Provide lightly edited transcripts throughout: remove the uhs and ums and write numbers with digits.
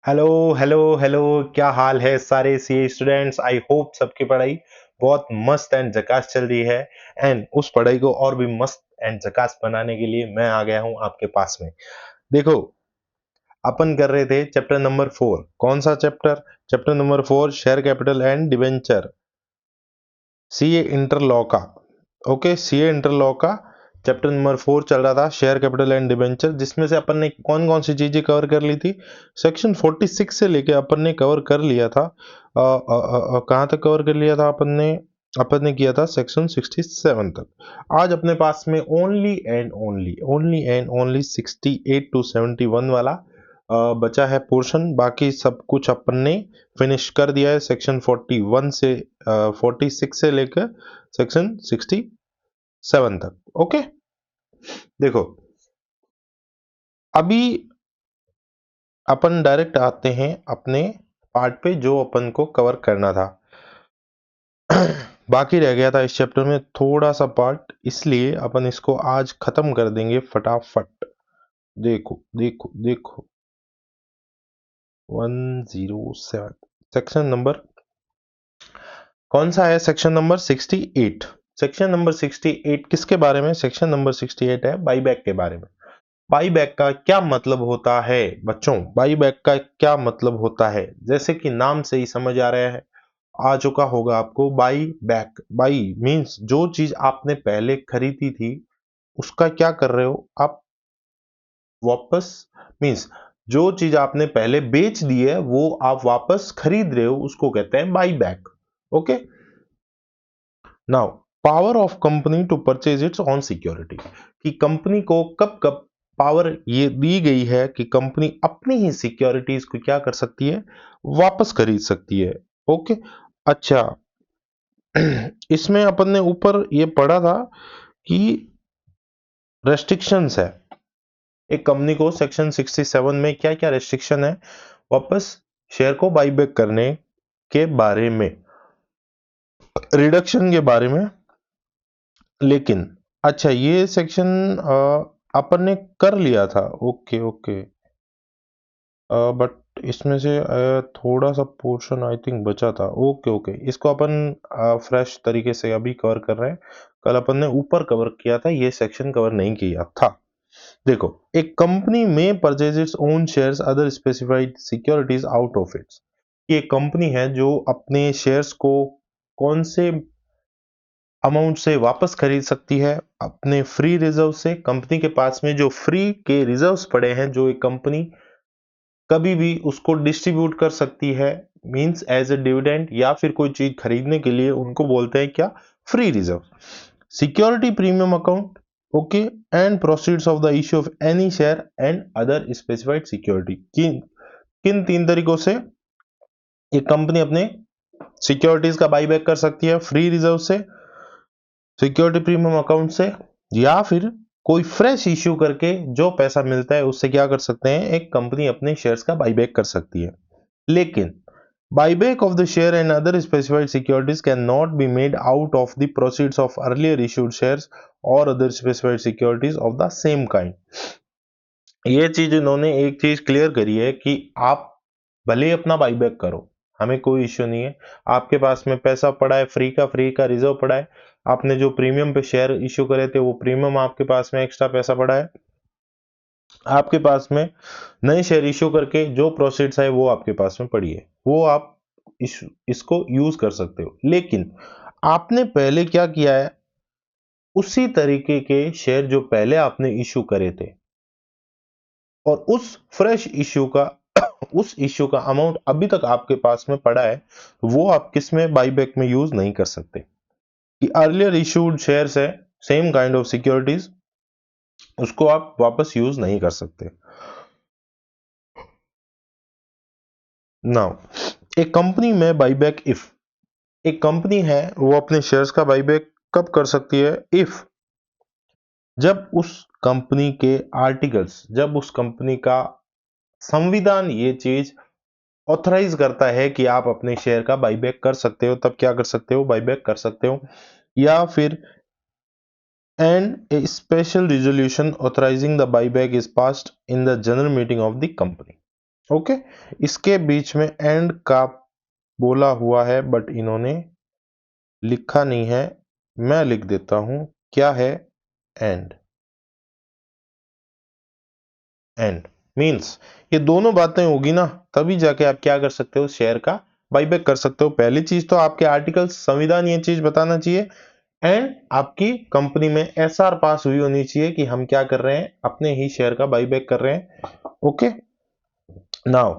Hello hello hello. क्या हाल है सारे सीए स्टूडेंट्स। आई होप सबकी पढ़ाई बहुत मस्त एंड झकास चल रही है। एंड उस पढ़ाई को और भी मस्त एंड झकास बनाने के लिए मैं आ गया हूं आपके पास में। देखो, अपन कर रहे थे चैप्टर नंबर 4। कौन सा chapter? Chapter number 4, share capital and debenture, CA inter law का। ओके, सीए इंटर लॉ का चैप्टर नंबर 4 चल रहा था, शेयर कैपिटल एंड डिबेंचर, जिसमें से अपन ने कौन कौन सी चीजें कवर कर ली थी। सेक्शन 46 से लेके अपन ने कवर कर लिया था। कहाँ तक कवर कर लिया था अपन ने किया था सेक्शन 67 तक। आज अपने पास में ओनली 68 टू 71 वाला बचा है पोर्शन। बाकी सब कुछ अपन ने फिनिश कर दिया है सेक्शन 41 से 46 से लेकर सेक्शन 67 तक। ओके, देखो, अभी अपन डायरेक्ट आते हैं अपने पार्ट पे जो अपन को कवर करना था। बाकी रह गया था इस चैप्टर में थोड़ा सा पार्ट, इसलिए अपन इसको आज खत्म कर देंगे फटाफट। देखो देखो देखो, 107 सेक्शन नंबर कौन सा है? Section number 68। सेक्शन नंबर 68 किसके बारे में? सेक्शन नंबर 68 है बाईबैक के बारे में। बाईबैक का क्या मतलब होता है बच्चों? बाईबैक का क्या मतलब होता है? जैसे कि नाम से ही समझ आ रहा है, आ चुका होगा आपको। बाई बैक, बाई मींस जो चीज आपने पहले खरीदी थी उसका क्या कर रहे हो आप? वापस, मींस जो चीज आपने पहले बेच दी है वो आप वापस खरीद रहे हो, उसको कहते हैं buy back. Okay, now power of company to purchase its own security, कि कंपनी को कब कब पावर ये दी गई है कि कंपनी अपनी ही सिक्योरिटीज को क्या कर सकती है? वापस खरीद सकती है। ओके, अच्छा, इसमें अपन ने ऊपर ये पढ़ा था कि रेस्ट्रिक्शंस है एक कंपनी को। सेक्शन 67 में क्या क्या रेस्ट्रिक्शन है वापस शेयर को बाईबैक करने के बारे में, रिडक्शन के बारे में। लेकिन अच्छा, ये सेक्शन अपन ने कर लिया था। ओके ओके, बट इसमें से थोड़ा सा पोर्शन आई थिंक बचा था। ओके ओके, इसको अपन फ्रेश तरीके से अभी कवर कर रहे हैं। कल अपन ने ऊपर कवर किया था, ये सेक्शन कवर नहीं किया था। देखो, एक कंपनी में purchase its own shares other specified securities out of its. ये कंपनी है जो अपने शेयर्स को कौन से अमाउंट से वापस खरीद सकती है? अपने फ्री रिजर्व से। कंपनी के पास में जो फ्री के रिजर्व्स पड़े हैं, जो एक कंपनी कभी भी उसको डिस्ट्रीब्यूट कर सकती है, मींस एज ए डिविडेंड या फिर कोई चीज खरीदने के लिए, उनको बोलते हैं क्या? Free reserve. Security premium account, okay, and proceeds of the issue of any share and other specified security. किन किन तीन तरीकों से एक कंपनी अपने सिक्योरिटीज का बाईबैक कर सकती है? फ्री रिजर्व से, सिक्योरिटी प्रीमियम अकाउंट से, या फिर कोई फ्रेश इश्यू करके जो पैसा मिलता है उससे क्या कर सकते हैं? एक कंपनी अपने शेयर्स का बाईबैक कर सकती है। लेकिन buyback of the share and other specified securities cannot be made out of the proceeds of earlier issued shares or other specified securities of the same kind। ये चीज इन्होंने एक चीज क्लियर करी है कि आप भले ही अपना बाईबैक करो, हमें कोई इश्यू नहीं है। आपके पास में पैसा पड़ा है, फ्री का रिजर्व पड़ा है, आपने जो प्रीमियम पे शेयर इश्यू करे थे वो प्रीमियम आपके पास में एक्स्ट्रा पैसा पड़ा है, आपके पास में नए शेयर इश्यू करके जो प्रोसीड्स है वो आपके पास में पड़ी है, वो आप इसको यूज कर सकते हो। लेकिन आपने पहले क्या किया है? उसी तरीके के शेयर जो पहले आपने इश्यू करे थे और उस फ्रेश इश्यू का उस इश्यू का अमाउंट अभी तक आपके पास में पड़ा है, वो आप किस में बाईबैक में यूज नहीं कर सकते। कि अर्लियर इश्यूड शेयर्स है, सेम काइंड ऑफ सिक्योरिटीज, उसको आप वापस यूज नहीं कर सकते। नाउ, एक कंपनी में बाईबैक इफ, एक कंपनी है वो अपने शेयर्स का बाईबैक कब कर सकती है? इफ, जब उस कंपनी के आर्टिकल्स, जब उस कंपनी का संविधान ये चीज ऑथराइज करता है कि आप अपने शेयर का बाईबैक कर सकते हो, तब क्या कर सकते हो? बाईबैक कर सकते हो। या फिर and A special resolution authorising the buyback is passed in the general meeting of the company. Okay, इसके बीच में एंड का बोला हुआ है बट इन्होंने लिखा नहीं है, मैं लिख देता हूं, क्या है? एंड। एंड मींस ये दोनों बातें होगी ना, तभी जाके आप क्या कर सकते हो, शेयर का बाईबैक कर सकते हो। पहली चीज तो आपके आर्टिकल संविधान ये चीज बताना चाहिए, एंड आपकी कंपनी में एसआर पास हुई होनी चाहिए कि हम क्या कर रहे हैं, अपने ही शेयर का बाईबैक कर रहे हैं। ओके, नाउ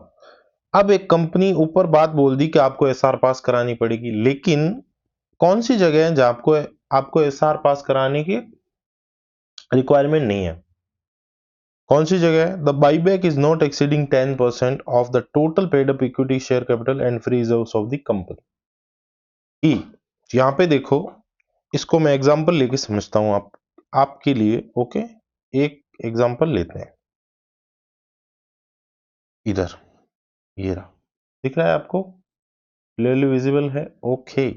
अब एक कंपनी ऊपर बात बोल दी कि आपको एसआर पास करानी पड़ेगी, लेकिन कौन सी जगह है जहां आपको आपको एसआर पास कराने की रिक्वायरमेंट नहीं है? कौन सी जगह है? The buyback is not exceeding 10% of the total paid up equity share capital and free reserves of the company. यहां पे देखो, इसको मैं एग्जांपल लेके समझता हूं आपके लिए। ओके, एक एग्जांपल लेते हैं। इधर ये रहा, दिख रहा है आपको? क्लियरली विजिबल है? ओके,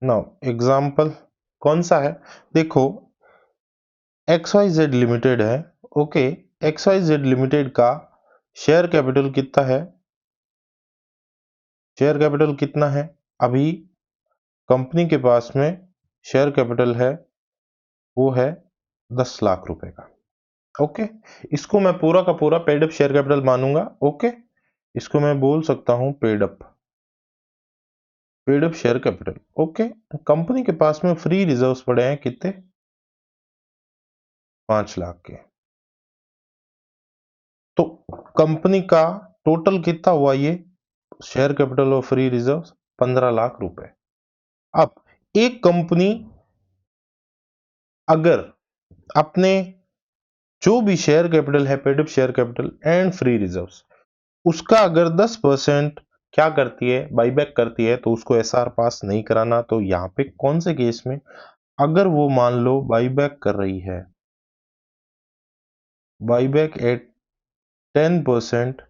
नाउ एग्जांपल कौन सा है? देखो, XYZ लिमिटेड है। ओके, XYZ लिमिटेड का शेयर कैपिटल कितना है? शेयर कैपिटल कितना है अभी कंपनी के पास में? शेयर कैपिटल है, वो है 10 लाख रुपए का। ओके, इसको मैं पूरा का पूरा पेड अप शेयर कैपिटल मानूंगा। ओके, इसको मैं बोल सकता हूं paid up share capital. Okay, company के पास में फ्री रिजर्व्स पड़े हैं कितने? 5 लाख के। तो कंपनी का टोटल कितना हुआ ये शेयर कैपिटल और फ्री रिजर्व्स? 15 लाख रुपए। अब एक कंपनी अगर अपने जो भी शेयर कैपिटल है, paid up share capital and free reserves, उसका अगर 10% क्या करती है, बाईबैक करती है, तो उसको एसआर पास नहीं कराना। तो यहाँ पे कौन से केस में, अगर वो मान लो बाईबैक कर रही है, buyback at 10%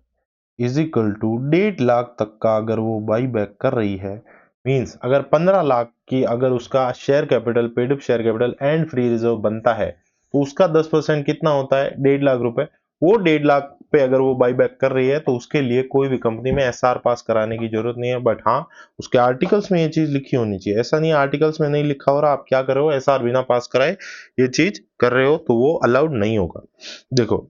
is equal to 1.5 lakh तक का अगर वो बाई बैक कर रही है, मींस अगर 15 लाख की अगर उसका share capital, paid up share capital and free reserve बनता है, तो उसका 10% कितना होता है? 1.5 लाख रुपए। वो 1.5 लाख पे अगर वो बाई बैक कर रही है, तो उसके लिए कोई भी कंपनी में एसआर पास कराने की जरूरत नहीं है। बट हाँ, उसके आर्टिकल्स में ये चीज लिखी होनी चाहिए। ऐसा नहीं आर्टिकल्स में नहीं लिखा हो रहा, आप क्या कर रहे हो, एसआर बिना पास कराए ये चीज कर रहे हो, तो वो अलाउड नहीं होगा। देखो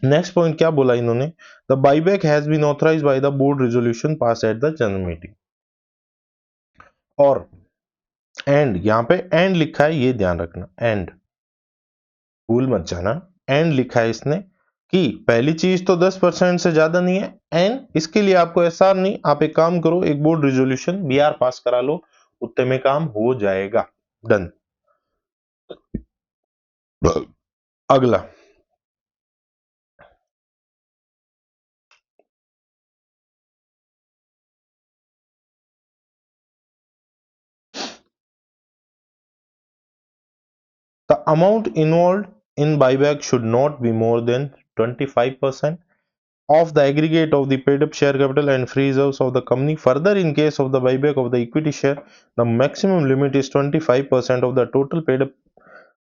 नेक्स्ट पॉइंट क्या बोला इन्होंने, the buyback has been authorised by the board resolution pass at the general meeting. और एंड, यहां पे एंड लिखा है, ये ध्यान रखना, एंड भूल मत जाना। एंड लिखा है इसने कि पहली चीज तो 10% से ज्यादा नहीं है, एंड इसके लिए आपको एसआर नहीं, आप एक काम करो, एक बोर्ड रेजोल्यूशन बीआर पास करा लो, उतने में काम हो जाएगा। डन। अगला, the amount involve in buyback should not be more then 25% of the aggregate of the paid up share capital and free reserves of the company. Further, in case of the buyback of the equity share, the maximum limit is 25% of the total paid up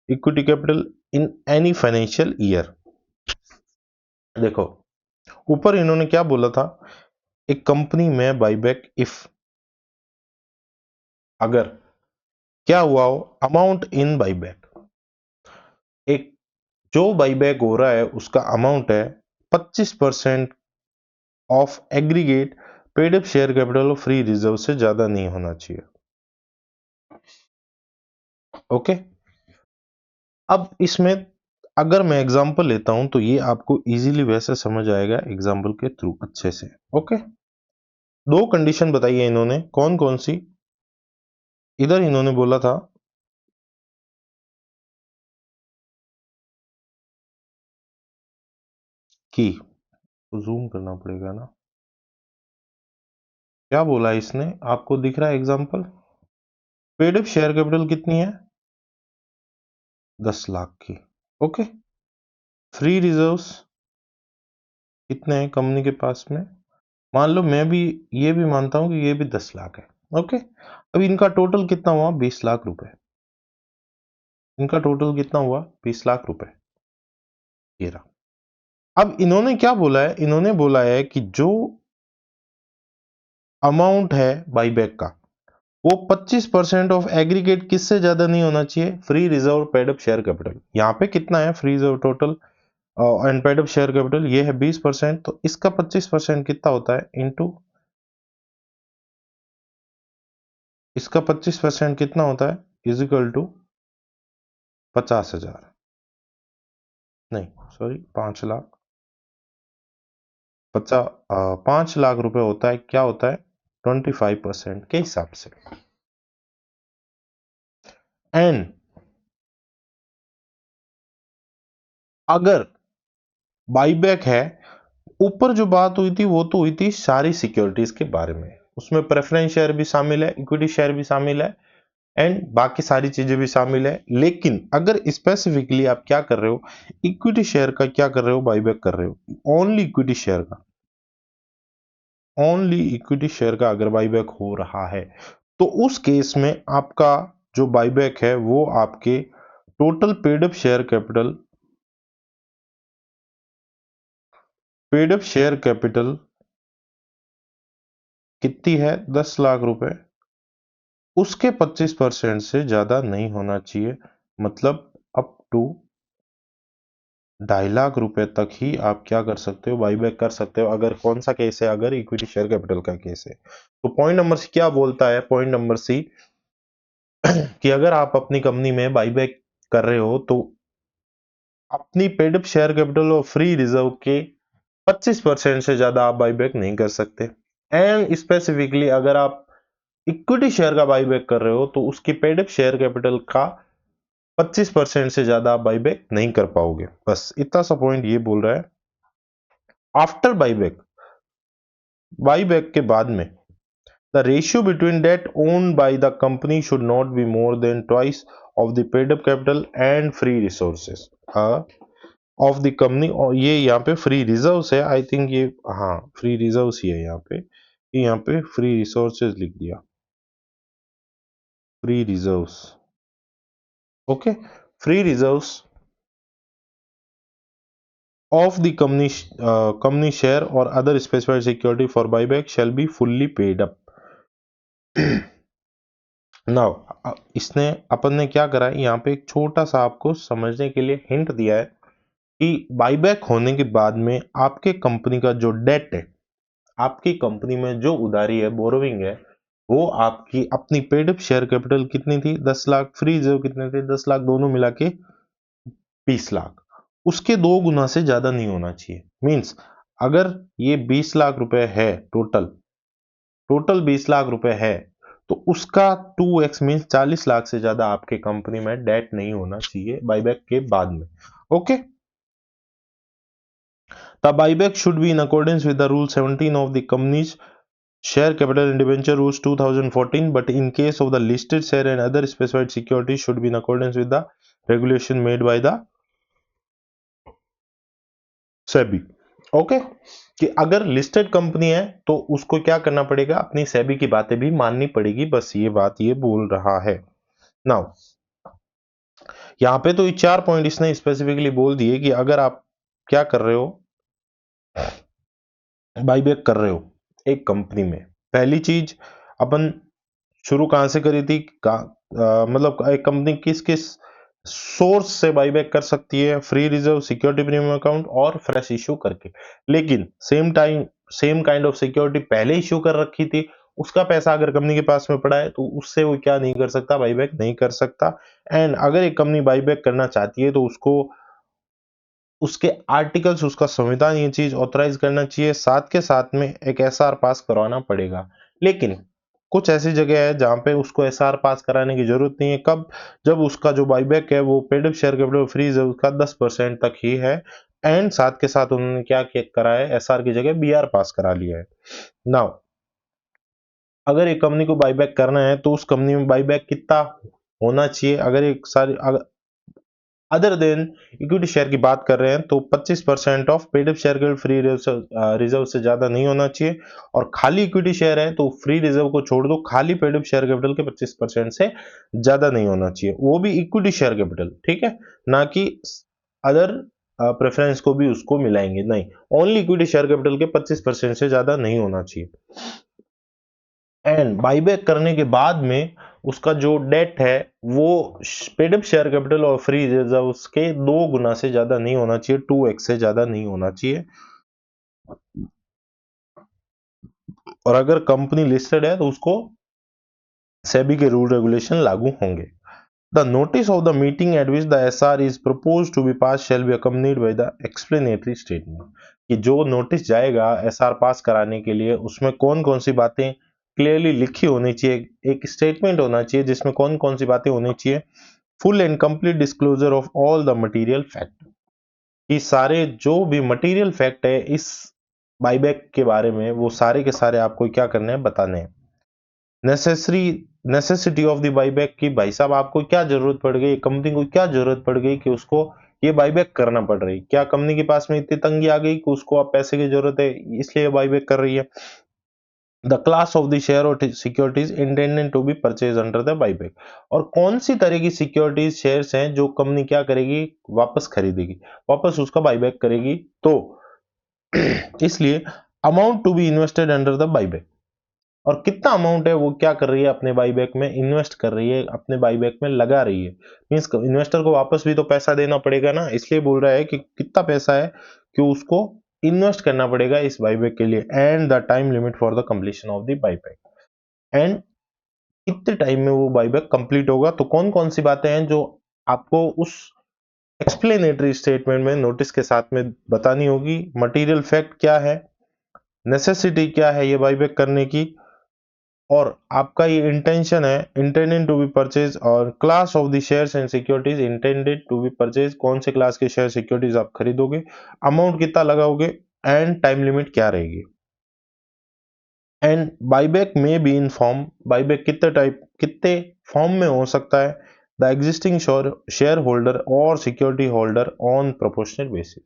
equity capital in any financial year. देखो, ऊपर इन्होंने क्या बोला था, एक company में buyback if अगर क्या हुआ हो, अमाउंट इन बाईबैक, एक जो बाईबैक हो रहा है उसका अमाउंट है 25% of aggregate paid up share capital और फ्री रिजर्व से ज्यादा नहीं होना चाहिए। ओके, अब इसमें अगर मैं एग्जांपल लेता हूं तो ये आपको इजीली वैसे समझ आएगा एग्जांपल के थ्रू अच्छे से। ओके, दो कंडीशन बताई है इन्होंने, कौन कौन सी? इधर इन्होंने बोला था कि, जूम करना पड़ेगा ना, क्या बोला है इसने, आपको दिख रहा है example? Paid up share capital कितनी है? 10 लाख की। ओके, फ्री रिजर्व्स कितने हैं कंपनी के पास में? मान लो मैं भी ये भी मानता हूं कि ये भी 10 लाख है। ओके, अब इनका टोटल कितना हुआ? 20 लाख रुपए। इनका टोटल कितना हुआ? 20 लाख रुपए। ये रहा। अब इन्होंने क्या बोला है, इन्होंने बोला है कि जो अमाउंट है बाईबैक का वो 25% ऑफ एग्रीगेट किससे ज्यादा नहीं होना चाहिए, free reserve paid up share capital. यहाँ पे कितना है free reserve total and paid up share capital, ये है 20%, तो इसका 25% कितना होता है इनटू इसका 25% कितना होता है इज इक्वल टू 50,000, नहीं सॉरी 5 लाख, 5 लाख रुपए होता है, क्या होता है 25% के हिसाब से। एंड अगर बाईबैक है, ऊपर जो बात हुई थी वो तो हुई थी सारी सिक्योरिटीज के बारे में, उसमें प्रेफरेंस शेयर भी शामिल है, इक्विटी शेयर भी शामिल है एंड बाकी सारी चीजें भी शामिल है। लेकिन अगर स्पेसिफिकली आप क्या कर रहे हो, इक्विटी शेयर का क्या कर रहे हो, बाईबैक कर रहे हो, ओनली इक्विटी शेयर का, ओनली इक्विटी शेयर का अगर बाईबैक हो रहा है तो उस केस में आपका जो बाईबैक है वो आपके total paid up share capital कितनी है 10 लाख रुपए, उसके 25% से ज्यादा नहीं होना चाहिए, मतलब अप टू 2.5 लाख रुपए तक ही आप क्या कर सकते हो, बाईबैक कर सकते हो। अगर कौन सा केस है, अगर इक्विटी शेयर कैपिटल का केस है तो पॉइंट नंबर सी क्या बोलता है, पॉइंट नंबर सी कि अगर आप अपनी कंपनी में बाईबैक कर रहे हो तो अपनी पेड अप शेयर कैपिटल और फ्री रिजर्व के 25% से ज्यादा आप बाईबैक नहीं कर सकते। एंड स्पेसिफिकली अगर आप इक्विटी शेयर का बाईबैक कर रहे हो तो उसकी पेड अप शेयर कैपिटल का 25% से ज्यादा आप बाईबैक नहीं कर पाओगे। बस इतना सा पॉइंट ये बोल रहा है। आफ्टर बाईबैक, बाईबैक के बाद में the ratio between debt owned by the company should not be more than twice of the paid up capital and free resources of the company. और ये यहाँ पे फ्री रिजर्व्स है, आई थिंक ये, हाँ फ्री रिजर्व्स ही है यहाँ पे, ये यहाँ पे फ्री रिसोर्सेज लिख दिया, free reserves, okay, free reserves of the company share or other specified security for buyback shall be fully paid up। Now इसने अपन ने क्या करा है, यहाँ पे एक छोटा सा आपको समझने के लिए हिंट दिया है कि बाईबैक होने के बाद में आपके कंपनी का जो डेट है, आपकी कंपनी में जो उधारी है, बोरोविंग है, वो आपकी अपनी पेड अप शेयर कैपिटल कितनी थी 10 लाख, फ्री रिजर्व कितने थे 10 लाख, दोनों मिला के 20 लाख, उसके 2 गुना से ज्यादा नहीं होना चाहिए। मींस अगर ये 20 लाख रुपए है, टोटल 20 लाख रुपए है, तो उसका 2x मींस 40 लाख से ज्यादा आपके कंपनी में डेट नहीं होना चाहिए बाईबैक के बाद में। Okay, the buyback should be in accordance with the rule 17 of the companies share capital and debenture rules 2014, but in case of the listed share and other specified securities should be in accordance with the regulation made by the SEBI. Okay, कि अगर listed company है तो उसको क्या करना पड़ेगा, अपनी सेबी की बातें भी माननी पड़ेगी, बस ये बात ये बोल रहा है। नाउ यहाँ पे तो ये 4 पॉइंट इसने स्पेसिफिकली बोल दिए कि अगर आप क्या कर रहे हो, बाईबैक कर रहे हो एक कंपनी में, पहली चीज अपन शुरू कहां से करी थी, मतलब एक कंपनी किस किस सोर्स से बाईबैक कर सकती है, free reserve, security premium account और फ्रेश इश्यू करके। लेकिन same time same kind of security पहले इश्यू कर रखी थी, उसका पैसा अगर कंपनी के पास में पड़ा है तो उससे वो क्या नहीं कर सकता, बाईबैक नहीं कर सकता। एंड अगर एक कंपनी बाईबैक करना चाहती है तो उसको उसके आर्टिकल्स, उसका संविधान ये चीज ऑथराइज करना चाहिए, साथ के साथ में एक एसआर पास करवाना पड़ेगा। लेकिन कुछ ऐसी जगह है जहां पे उसको एसआर पास कराने की जरूरत नहीं है, कब, जब उसका जो बाईबैक है वो paid up share capital frees है उसका 10% तक ही है। एंड साथ के साथ उन्होंने क्या करा है, एसआर की जगह बीआर पास करा लिया है। नाउ अगर एक कंपनी को बाईबैक करना है तो उस कंपनी में बाईबैक कितना होना चाहिए, अगर एक सारी अदर देन इक्विटी शेयर की बात कर रहे हैं तो 25% of paid up share capital free reserve से ज्यादा नहीं होना चाहिए। और खाली इक्विटी शेयर है तो फ्री रिजर्व को छोड़ दो, खाली पेड अप शेयर कैपिटल के 25% से ज्यादा नहीं होना चाहिए, वो भी इक्विटी शेयर कैपिटल, ठीक है, ना कि अदर प्रेफरेंस को भी उसको मिलाएंगे, नहीं, ओनली इक्विटी शेयर कैपिटल के 25% से ज्यादा नहीं होना चाहिए। एंड बाईबैक करने के बाद में उसका जो डेट है वो पेड अप शेयर कैपिटल और फ्री रिजर्व के 2 गुना से ज्यादा नहीं होना चाहिए, 2x से ज्यादा नहीं होना चाहिए। और अगर कंपनी लिस्टेड है तो उसको सेबी के रूल रेगुलेशन लागू होंगे। The notice of the meeting at which the SR is proposed to be pass shall be accompanied by the explanatory statement, कि जो नोटिस जाएगा एसआर पास कराने के लिए उसमें कौन कौन सी बातें क्लियरली लिखी होनी चाहिए, एक स्टेटमेंट होना चाहिए जिसमें कौन कौन सी बातें होनी चाहिए। Full and complete disclosure of all the material fact, कि सारे जो भी मटेरियल फैक्ट है इस बाईबैक के बारे में वो सारे के सारे आपको क्या करने हैं, बताने हैं। नेसेसिटी ऑफ द बाईबैक, की भाई साहब आपको क्या जरूरत पड़ गई, कंपनी को क्या जरूरत पड़ गई कि उसको ये बाईबैक करना पड़ रही, क्या कंपनी के पास में इतनी तंगी आ गई कि उसको अब पैसे की जरूरत है इसलिए बाईबैक कर रही है। The class of the share और securities intended to be purchase under the buyback, और कौन सी तरह की सिक्योरिटीज शेयर्स हैं जो कंपनी क्या करेगी, वापस खरीदेगी, वापस उसका बाईबैक करेगी। तो इसलिए amount to be invested under the buyback, और कितना अमाउंट है वो क्या कर रही है, अपने बाईबैक में इन्वेस्ट कर रही है, अपने बाईबैक में लगा रही है। मींस इन्वेस्टर को वापस भी तो पैसा देना पड़ेगा ना, इसलिए बोल रहा है कि कितना पैसा है कि उसको इन्वेस्ट करना पड़ेगा इस बाईबैक के लिए। And the time limit for the completion of the buyback, and कितने टाइम में वो बाईबैक कंप्लीट होगा। तो कौन कौन सी बातें हैं जो आपको उस एक्सप्लेनेटरी स्टेटमेंट में नोटिस के साथ में बतानी होगी। मटेरियल फैक्ट क्या है, नेसेसिटी क्या है ये बाईबैक करने की, और आपका ये इंटेंशन है इंटेंडेड टू बी परचेज, और class of the shares and securities intended to be purchase, कौन से क्लास के शेयर सिक्योरिटीज आप खरीदोगे, अमाउंट कितना लगाओगे, एंड टाइम लिमिट क्या रहेगी। एंड बाईबैक में बी इन फॉर्म, बाईबैक कितने फॉर्म में हो सकता है, द एग्जिस्टिंग शेयर होल्डर और security holder on proportional basis,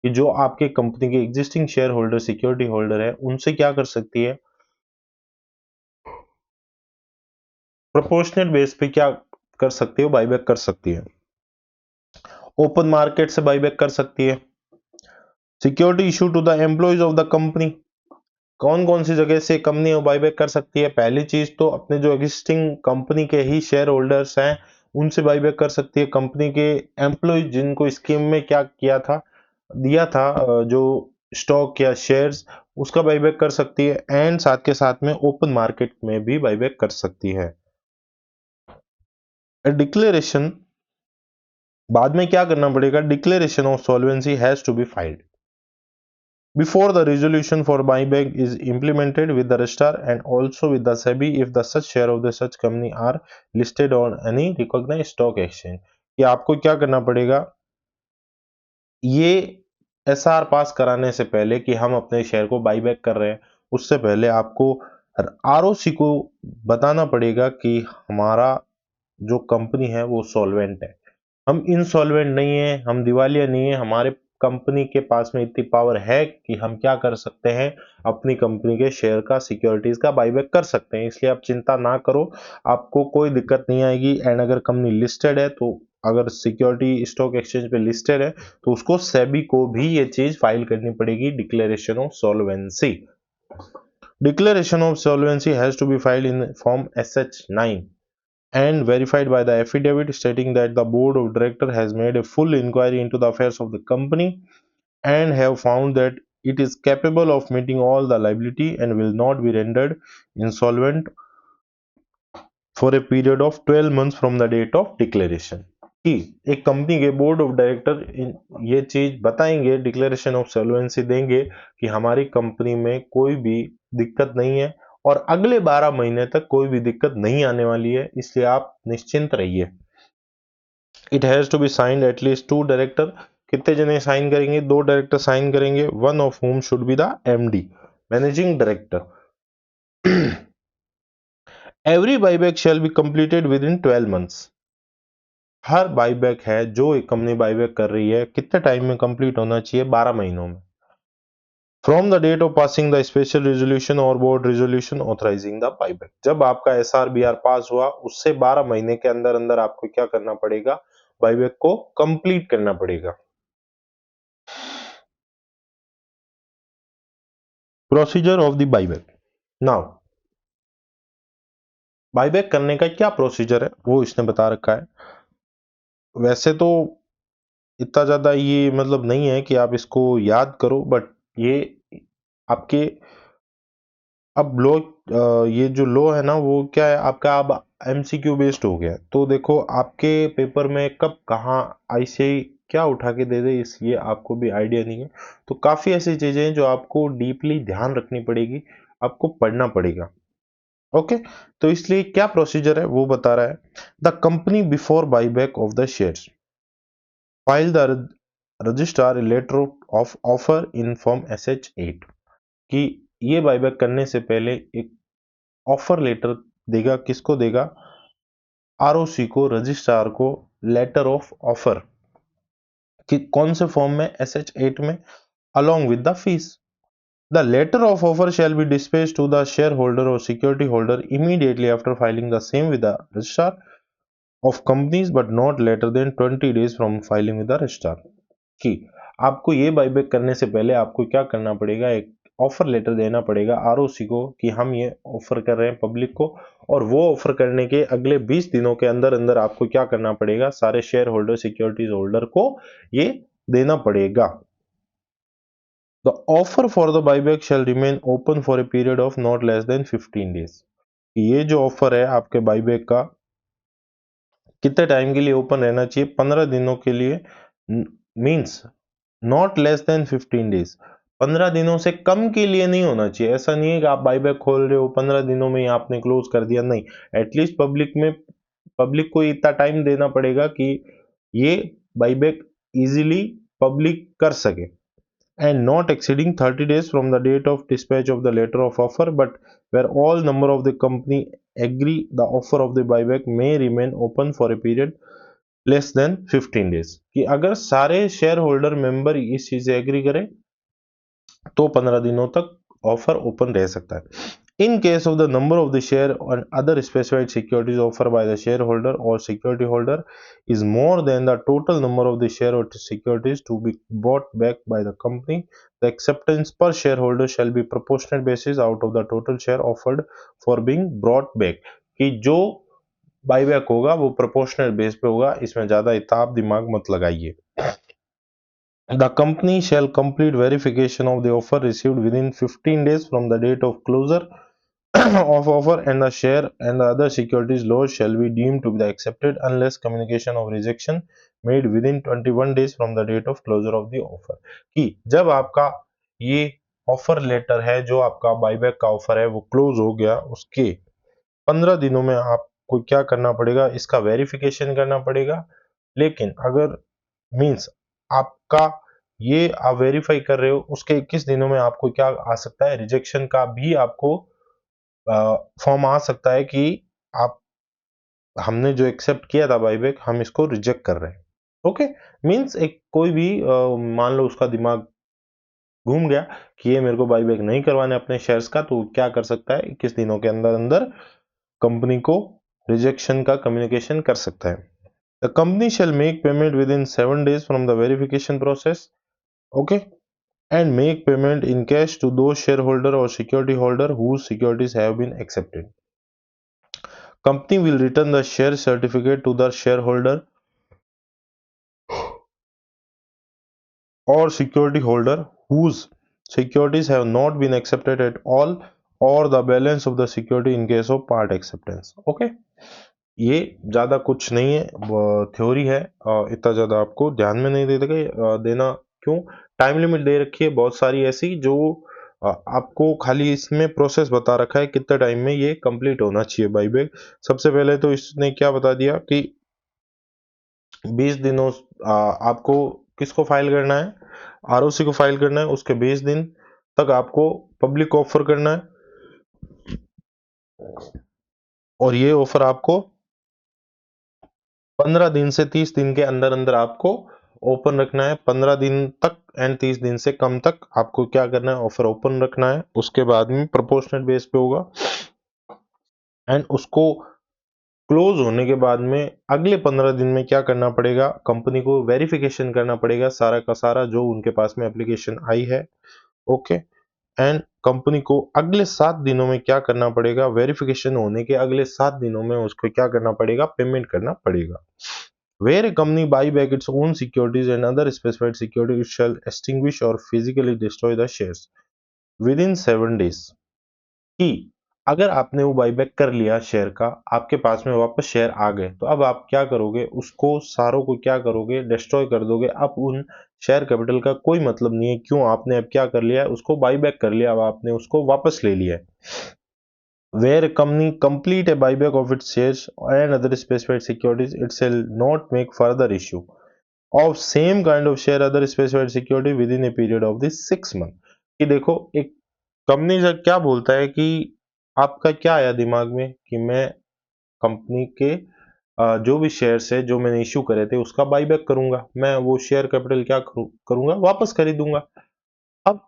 कि जो आपके कंपनी के existing share holder security holder है उनसे क्या कर सकती है, प्रोपोर्शनल बेस पे क्या कर सकती है, बाईबैक कर सकती है। ओपन मार्केट से बाईबैक कर सकती है। Security issue to the employees of the company, कौन कौन सी जगह से कंपनी बाईबैक कर सकती है, पहली चीज तो अपने जो एग्जिस्टिंग कंपनी के ही शेयर होल्डर्स हैं उनसे बाईबैक कर सकती है। कंपनी के एम्प्लॉय जिनको स्कीम में क्या किया था, दिया था जो स्टॉक या शेयर्स, उसका बाईबैक कर सकती है। एंड साथ के साथ में ओपन मार्केट में भी बाईबैक कर सकती है। डिक्लेरेशन, बाद में क्या करना पड़ेगा, declaration of solvency has to be filed before the resolution for buyback is implemented with the registrar and also with the SEBI if the such share of the such company are listed on any recognized stock exchange। कि आपको क्या करना पड़ेगा, ये SR पास कराने से पहले कि हम अपने शेयर को बाईबैक कर रहे हैं, उससे पहले आपको आरओसी को बताना पड़ेगा कि हमारा जो कंपनी है वो सॉल्वेंट है, हम इंसॉल्वेंट नहीं है, हम दिवालिया नहीं है, हमारे कंपनी के पास में इतनी पावर है कि हम क्या कर सकते हैं, अपनी कंपनी के शेयर का सिक्योरिटीज का बाईबैक कर सकते हैं। इसलिए आप चिंता ना करो, आपको कोई दिक्कत नहीं आएगी। एंड अगर कंपनी लिस्टेड है तो, अगर सिक्योरिटी स्टॉक एक्सचेंज पे लिस्टेड है तो उसको सेबी को भी ये चीज फाइल करनी पड़ेगी, declaration of solvency. Declaration of solvency has to be filed in form SH9 and verified by the affidavit stating that the board of director has made a full inquiry into the affairs of the company and have found that it is capable of meeting all the liability and will not be rendered insolvent for a period of 12 months from the date of declaration। कि एक company के board of director ये चीज बताएंगे, declaration of solvency देंगे कि हमारी company में कोई भी दिक्कत नहीं है और अगले 12 महीने तक कोई भी दिक्कत नहीं आने वाली है, इसलिए आप निश्चिंत रहिए। It has to be signed at least 2 director, कितने जने साइन करेंगे, 2 डायरेक्टर साइन करेंगे, one of whom should be the MD, managing director. Every buyback shall be completed within 12 months, हर बाईबैक है जो एक कंपनी बाईबैक कर रही है कितने टाइम में कंप्लीट होना चाहिए, 12 महीनों में, from the date of passing the special resolution और board resolution authorising the buyback. जब आपका SRBR पास हुआ उससे 12 महीने के अंदर अंदर आपको क्या करना पड़ेगा, बाईबैक को कंप्लीट करना पड़ेगा। Procedure of the buyback. Now buyback करने का क्या प्रोसीजर है वो इसने बता रखा है। वैसे तो इतना ज्यादा ये मतलब नहीं है कि आप इसको याद करो, बट ये आपके अब लो ये जो लो है ना वो क्या है आपका, अब एमसीक्यू बेस्ड हो गया है। तो देखो आपके पेपर में कब कहाँ आईसीआई क्या उठा के दे दे इस ये आपको भी आइडिया नहीं है। तो काफी ऐसी चीजें हैं जो आपको डीपली ध्यान रखनी पड़ेगी, आपको पढ़ना पड़ेगा। ओके, तो इसलिए क्या प्रोसीजर है वो बता रहा है। The company before buyback of the shares file the registrar letter of offer in form SH8 कि ये बाईबैक करने से पहले एक ऑफर लेटर देगा। किसको देगा? आरओसी को, रजिस्ट्रार को लेटर ऑफ ऑफर कि कौन से फॉर्म में? SH8 में, along with the fees. The letter of offer shall be dispatched to the shareholder or security holder immediately after filing the same with the registrar of companies but not later than 20 days from filing with the registrar। कि आपको ये buyback करने से पहले आपको क्या करना पड़ेगा? एक ऑफर लेटर देना पड़ेगा आरओसी को कि हम ये ऑफर कर रहे हैं पब्लिक को, और वो ऑफर करने के अगले 20 दिनों के अंदर अंदर आपको क्या करना पड़ेगा? सारे शेयर होल्डर, सिक्योरिटीज होल्डर को ये देना पड़ेगा। The offer for the buyback shall remain open for a period of not less than 15 days. ये जो ऑफर है आपके बाईबैक का कितने टाइम के लिए ओपन रहना चाहिए? 15 दिनों के लिए। Means not less than 15 days, 15 दिनों से कम के लिए नहीं होना चाहिए। ऐसा नहीं है कि आप बाईबैक खोल रहे हो 15 दिनों में ही आपने क्लोज कर दिया, नहीं। एटलीस्ट पब्लिक को इतना टाइम देना पड़ेगा कि ये बाईबैक इजीली पब्लिक कर सके। And not exceeding 30 days from the date of dispatch of the letter of offer, but where all number of the company agree the offer of the buyback may remain open for a period less than 15 days। कि अगर सारे share holder member इस चीज से agree करें तो 15 दिनों तक ऑफर ओपन रह सकता है। In case of the number of the share and other specified securities offered by the shareholder or security holder is more than the total number of the share or securities to be bought back by the company, the acceptance per shareholder shall be proportionate basis out of the total share offered for being brought back। कि जो buyback होगा वो proportional base पे होगा, इसमें ज्यादा इताब दिमाग मत लगाइए। The company shall complete verification of the offer received within 15 days from the date of closure of offer, and the share and the other securities lodged shall be deemed to be accepted unless communication of rejection made within 21 days from the date of closure of the offer। कि जब आपका ये offer letter है, जो आपका buyback का offer है, वो क्लोज हो गया, उसके 15 दिनों में आपको क्या करना पड़ेगा? इसका वेरिफिकेशन करना पड़ेगा। लेकिन अगर मींस आपका ये आप वेरीफाई कर रहे हो, उसके 21 दिनों में आपको क्या आ सकता है? रिजेक्शन का भी आपको फॉर्म आ सकता है कि आप हमने जो एक्सेप्ट किया था बाईबैक, हम इसको रिजेक्ट कर रहे हैं। ओके, मींस एक कोई भी मान लो उसका दिमाग घूम गया कि ये मेरे को बाईबैक नहीं करवाने अपने शेयर्स का, तो क्या कर सकता है? 21 दिनों के अंदर अंदर कंपनी को रिजेक्शन का कम्युनिकेशन कर सकता है। The company shell make payment with in 7 days from the verification process. Okay, and make payment in cash to those shareholder or security holder whose securities have been accepted। Company will return the share certificate to the shareholder or security holder whose securities have not been accepted at all, or the balance of the security in case of part acceptance। Okay, ये ज्यादा कुछ नहीं है, theory है, इतना ज्यादा आपको ध्यान में नहीं देना। क्यों? टाइम लिमिट दे रखी है बहुत सारी ऐसी, जो आपको खाली इसमें प्रोसेस बता रखा है कितने टाइम में ये कंप्लीट होना चाहिए बाईबैक। सबसे पहले तो इसने क्या बता दिया कि 20 दिनों आपको किसको फाइल करना है? आरओसी को फाइल करना है। उसके 20 दिन तक आपको पब्लिक को ऑफर करना है, और ये ऑफर आपको 15 दिन से 30 दिन के अंदर अंदर आपको ओपन रखना है। 15 दिन तक एंड 30 दिन से कम तक आपको क्या करना है? ऑफर ओपन रखना है। उसके बाद में प्रोपोर्शनल बेस पे होगा, एंड उसको क्लोज होने के बाद में अगले 15 दिन में क्या करना पड़ेगा? कंपनी को वेरिफिकेशन करना पड़ेगा सारा का सारा जो उनके पास में एप्लीकेशन आई है। ओके, एंड कंपनी को अगले 7 दिनों में क्या करना पड़ेगा, वेरिफिकेशन होने के अगले 7 दिनों में उसको क्या करना पड़ेगा, पेमेंट करना पड़ेगा। Where a company buy back its own securities and other specified securities, it shall extinguish or physically destroy the shares within 7 days। कि अगर आपने वो बाईबैक कर लिया शेयर का, आपके पास में वापस शेयर आ गए, तो अब आप क्या करोगे, उसको सारों को क्या करोगे, डिस्ट्रॉय कर दोगे। अब उन शेयर कैपिटल का कोई मतलब नहीं है। क्यों? आपने अब क्या कर लिया है, उसको बाईबैक कर लिया, अब आपने उसको वापस ले लिया है। Where a company complete a buyback of its shares and other specified securities, it shall not make further issue of same kind of share other specified security within a period of this 6 month। कि देखो, एक company जब क्या बोलता है कि आपका क्या आया दिमाग में कि मैं कंपनी के जो भी शेयर्स है जो मैंने इश्यू करे थे उसका बाईबैक करूंगा, मैं वो शेयर कैपिटल क्या करूंगा, वापस खरीदूंगा। अब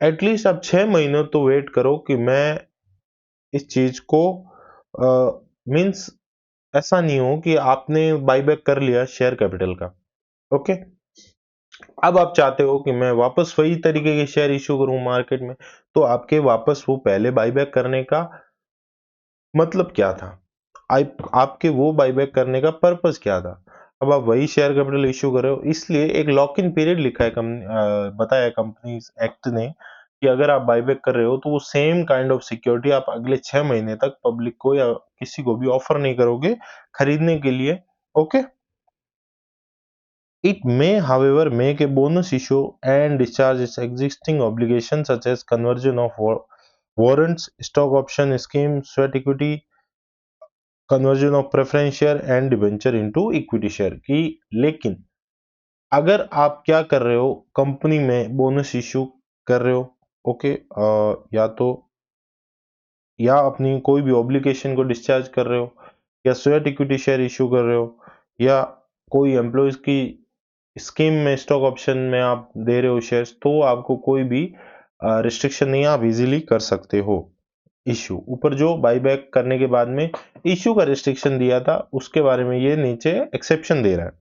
एटलीस्ट आप 6 महीने तो वेट करो कि मैं इस चीज को मींस ऐसा नहीं हो कि आपने बाईबैक कर लिया शेयर कैपिटल का। ओके, अब आप चाहते हो कि मैं वापस वही तरीके के शेयर इश्यू करूं मार्केट में, तो आपके वापस वो पहले बाईबैक करने का मतलब क्या था, आपके वो बाईबैक करने का पर्पस क्या था। अब आप वही शेयर कैपिटल इश्यू कर रहे हो, इसलिए एक लॉक इन पीरियड लिखा है बताया कंपनीज एक्ट ने कि अगर आप बाईबैक कर रहे हो तो वो सेम काइंड ऑफ सिक्योरिटी आप अगले 6 महीने तक पब्लिक को या किसी को भी ऑफर नहीं करोगे खरीदने के लिए। Okay, it may however make a bonus issue and discharge its existing obligations such as conversion of warrants, stock option scheme, sweat equity, conversion of preference share and debenture into equity share. की लेकिन अगर आप क्या कर रहे हो, company में bonus issue कर रहे हो, ओके, या अपनी कोई भी ऑब्लिगेशन को डिस्चार्ज कर रहे हो, या स्वेट इक्विटी शेयर इश्यू कर रहे हो, या कोई एम्प्लॉयज की स्कीम में स्टॉक ऑप्शन में आप दे रहे हो शेयर्स, तो आपको कोई भी रिस्ट्रिक्शन नहीं है, आप इजीली कर सकते हो इश्यू। ऊपर जो बाईबैक करने के बाद में इश्यू का रिस्ट्रिक्शन दिया था उसके बारे में ये नीचे एक्सेप्शन दे रहा है।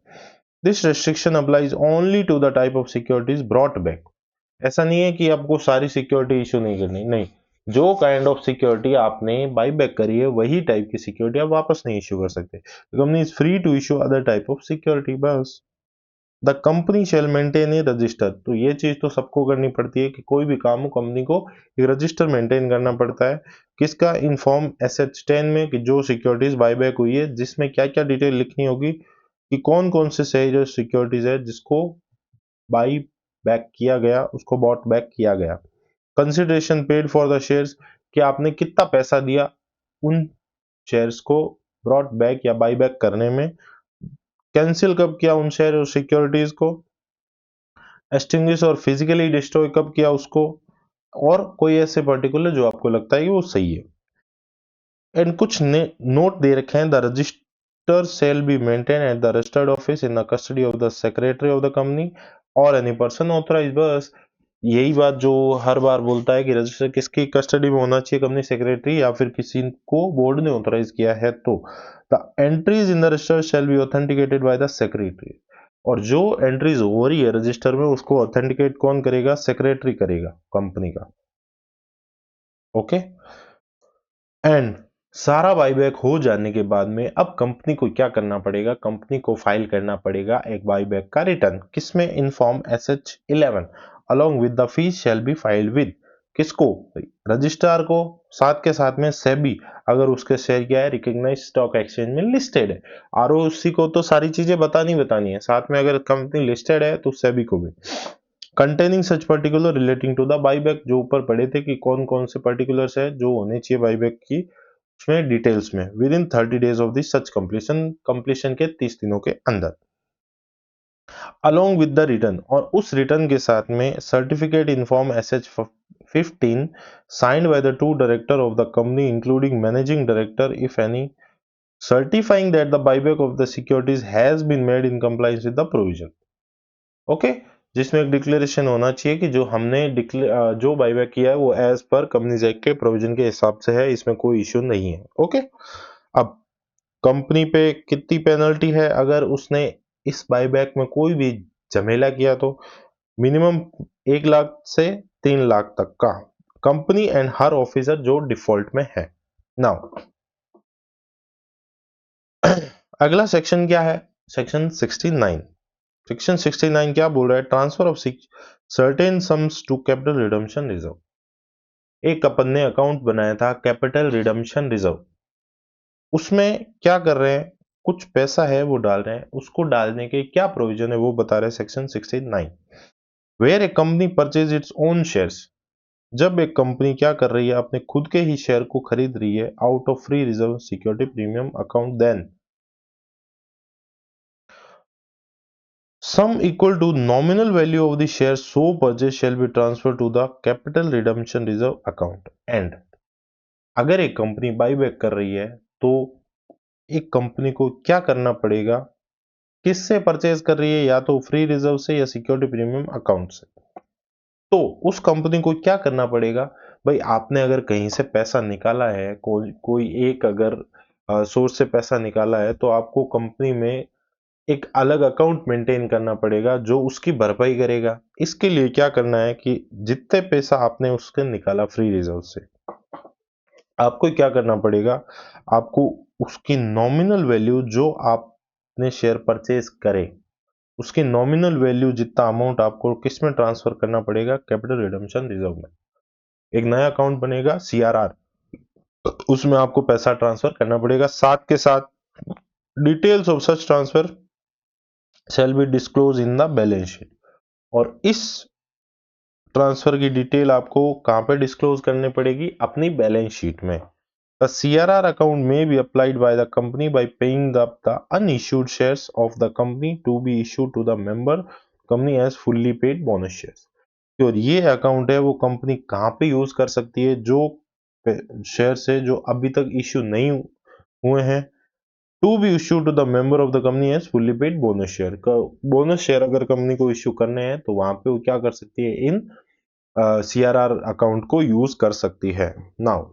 This restriction applies only to the type of securities brought back. ऐसा नहीं है कि आपको सारी सिक्योरिटी इश्यू नहीं करनी, नहीं, जो काइंड ऑफ सिक्योरिटी आपने बाईबैक करी है वही टाइप की सिक्योरिटी आप वापस नहीं इश्यू कर सकते। Company is free to issue other type of security. बस the company shall maintain a register. तो ये चीज तो सबको करनी पड़ती है कि कोई भी काम हो कंपनी को एक रजिस्टर मेंटेन करना पड़ता है। किसका? इनफॉर्म एसेट्स 10 में कि जो सिक्योरिटीज बाईबैक हुई है, जिसमें क्या क्या डिटेल लिखनी होगी कि कौन कौन से शेयर सिक्योरिटीज है जिसको बाई बैक किया गया, उसको बॉट बैक किया गया। Consideration paid for the shares, कि आपने कितना पैसा दिया उन शेयर्स को ब्रॉट बैक या बाई बैक करने में। कैंसिल कब किया उन शेयर और सिक्योरिटीज को। एक्सटिंग्विश और फिजिकली डिस्ट्रॉय कब किया उसको, और कोई ऐसे पर्टिकुलर जो आपको लगता है कि वो सही है। एंड कुछ नोट दे रखे हैं। The register shall be maintain at the registered office in the custody of the secretary of the company और एनी पर्सन ऑथराइज। बस यही बात जो हर बार बोलता है कि रजिस्टर किसकी कस्टडी में होना चाहिए, कंपनी सेक्रेटरी या फिर किसी को बोर्ड ने ऑथराइज किया है तो। The entries in the register shall be authenticated by the secretary. और जो एंट्रीज हो रही है रजिस्टर में उसको ऑथेंटिकेट कौन करेगा? सेक्रेटरी करेगा कंपनी का। ओके, एंड सारा बाईबैक हो जाने के बाद में अब कंपनी को क्या करना पड़ेगा? कंपनी को फाइल करना पड़ेगा एक बाईबैक का रिटर्न। किसमें? Inform SH11 along with the fees shall be filed with. किसको? रजिस्ट्रार को, साथ के साथ में सेबी अगर उसके शेयर क्या है, रिकॉग्नाइज्ड स्टॉक एक्सचेंज में लिस्टेड है। ROC को तो सारी चीजें बतानी है, साथ में अगर कंपनी लिस्टेड है तो सेबी को भी। Containing such particular relating to the buyback, जो ऊपर पढ़े थे कि कौन कौन से पर्टिकुलर्स है जो होने चाहिए बाईबैक की, उसमें डिटेल्स में with in 30 days of this such completion के 30 दिनों के अंदर अलोंग विद द रिटर्न। और उस रिटर्न के साथ में certificate inform SH15 signed by the 2 director of the company including managing director if any, certifying that the buyback of the securities has been made in compliance with the provision। Okay, जिसमें एक declaration होना चाहिए कि जो हमने जो buyback किया है वो एज पर कंपनीज एक्ट के प्रोविजन के हिसाब से है, इसमें कोई इश्यू नहीं है। ओके, अब कंपनी पे कितनी पेनल्टी है अगर उसने इस बाईबैक में कोई भी झमेला किया? तो मिनिमम 1 लाख से 3 लाख तक का कंपनी एंड हर ऑफिसर जो डिफॉल्ट में है। नाउ अगला सेक्शन क्या है? सेक्शन 69। सेक्शन 69 क्या बोल रहा है? Transfer of certain sums to capital redemption reserve. एक अपन ने अकाउंट बनाया था कैपिटल रिडम्पशन रिजर्व, उसमें क्या कर रहे हैं? कुछ पैसा है वो डाल रहे हैं, उसको डालने के क्या प्रोविजन है वो बता रहे हैं section 69। Where a company purchase its own shares, जब एक कंपनी क्या कर रही है? अपने खुद के ही शेयर को खरीद रही है out of free reserve security premium account, then sum equal to nominal value of the shares so purchased shall be transferred to the capital redemption reserve account and अगर एक कंपनी बाई बैक कर रही है तो एक company को क्या करना पड़ेगा? किससे परचेज कर रही है? या तो फ्री रिजर्व से या सिक्योरिटी प्रीमियम अकाउंट से। तो उस कंपनी को क्या करना पड़ेगा? भाई आपने अगर कहीं से पैसा निकाला है, कोई एक अगर सोर्स से पैसा निकाला है, तो आपको कंपनी में एक अलग अकाउंट मेंटेन करना पड़ेगा जो उसकी भरपाई करेगा। इसके लिए क्या करना है कि जितने पैसा आपने उसके निकाला फ्री रिजर्व से, आपको क्या करना पड़ेगा? आपको उसकी नॉमिनल वैल्यू जो आपने शेयर परचेज करे, उसकी नॉमिनल वैल्यू जितना अमाउंट आपको किस में ट्रांसफर करना पड़ेगा? कैपिटल रिडम्पशन रिजर्व में। एक नया अकाउंट बनेगा CRR, उसमें आपको पैसा ट्रांसफर करना पड़ेगा। साथ के साथ details of such transfer shall be disclose in the balance sheet, और इस ट्रांसफर की डिटेल आपको कहां पे डिस्क्लोज करनी पड़ेगी? अपनी बैलेंस शीट में। The CRR account may be applied by the company by paying the unissued shares of the company to be issued to the member company as fully paid bonus shares। और ये account है वो company कहां पे use कर सकती है? जो शेयर है जो अभी तक इश्यू नहीं हुए हैं, to be issue to the member of the company as fully paid bonus share. Bonus share अगर कंपनी को इश्यू करने हैं तो वहां पे वो क्या कर सकती है? इन CRR अकाउंट को यूज कर सकती है। Now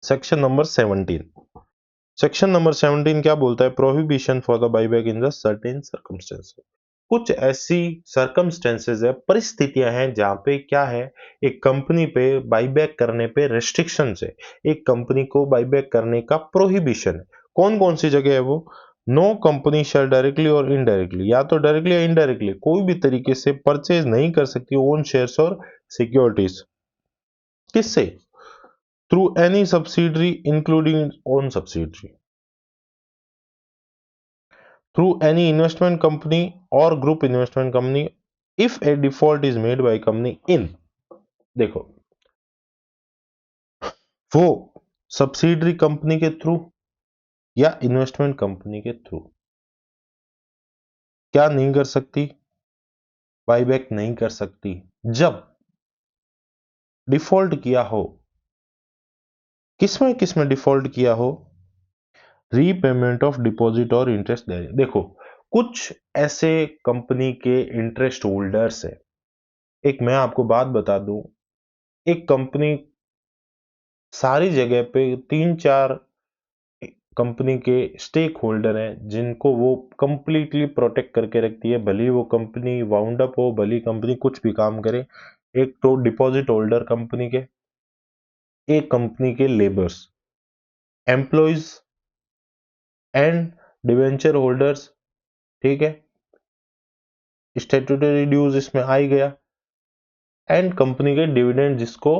section number 17। Section number 17 क्या बोलता है? Prohibition for the buyback in the certain circumstances. कुछ ऐसी सर्कमस्टेंसेस है, परिस्थितियां हैं जहां पे क्या है, एक कंपनी पे बाईबैक करने पे रेस्ट्रिक्शन है, एक कंपनी को बाईबैक करने का प्रोहिबिशन है। कौन कौन सी जगह है वो? नो कंपनी शेयर डायरेक्टली और इनडायरेक्टली, या तो डायरेक्टली या इनडायरेक्टली कोई भी तरीके से परचेज नहीं कर सकती ओन शेयर्स और सिक्योरिटीज। किससे? Through any subsidiary including own subsidiary, through any investment company or group investment company if a default is made by company in, देखो वो सब्सिडरी कंपनी के थ्रू या इन्वेस्टमेंट कंपनी के थ्रू क्या नहीं कर सकती? बाईबैक नहीं कर सकती जब डिफॉल्ट किया हो। किसमें डिफॉल्ट किया हो? रीपेमेंट ऑफ डिपॉजिट और इंटरेस्ट दे। देखो कुछ ऐसे कंपनी के इंटरेस्ट होल्डर्स है। एक मैं आपको बात बता दूं, एक कंपनी सारी जगह पे 3-4 कंपनी के स्टेक होल्डर हैं जिनको वो कंप्लीटली प्रोटेक्ट करके रखती है, भले वो कंपनी वाउंड अप हो, भले कंपनी कुछ भी काम करे। एक तो डिपॉजिट होल्डर कंपनी के, एक कंपनी के labours, employees and debenture holders, ठीक है, स्टैट्यूटरी ड्यूज इसमें आ ही गया, एंड कंपनी के डिविडेंड जिसको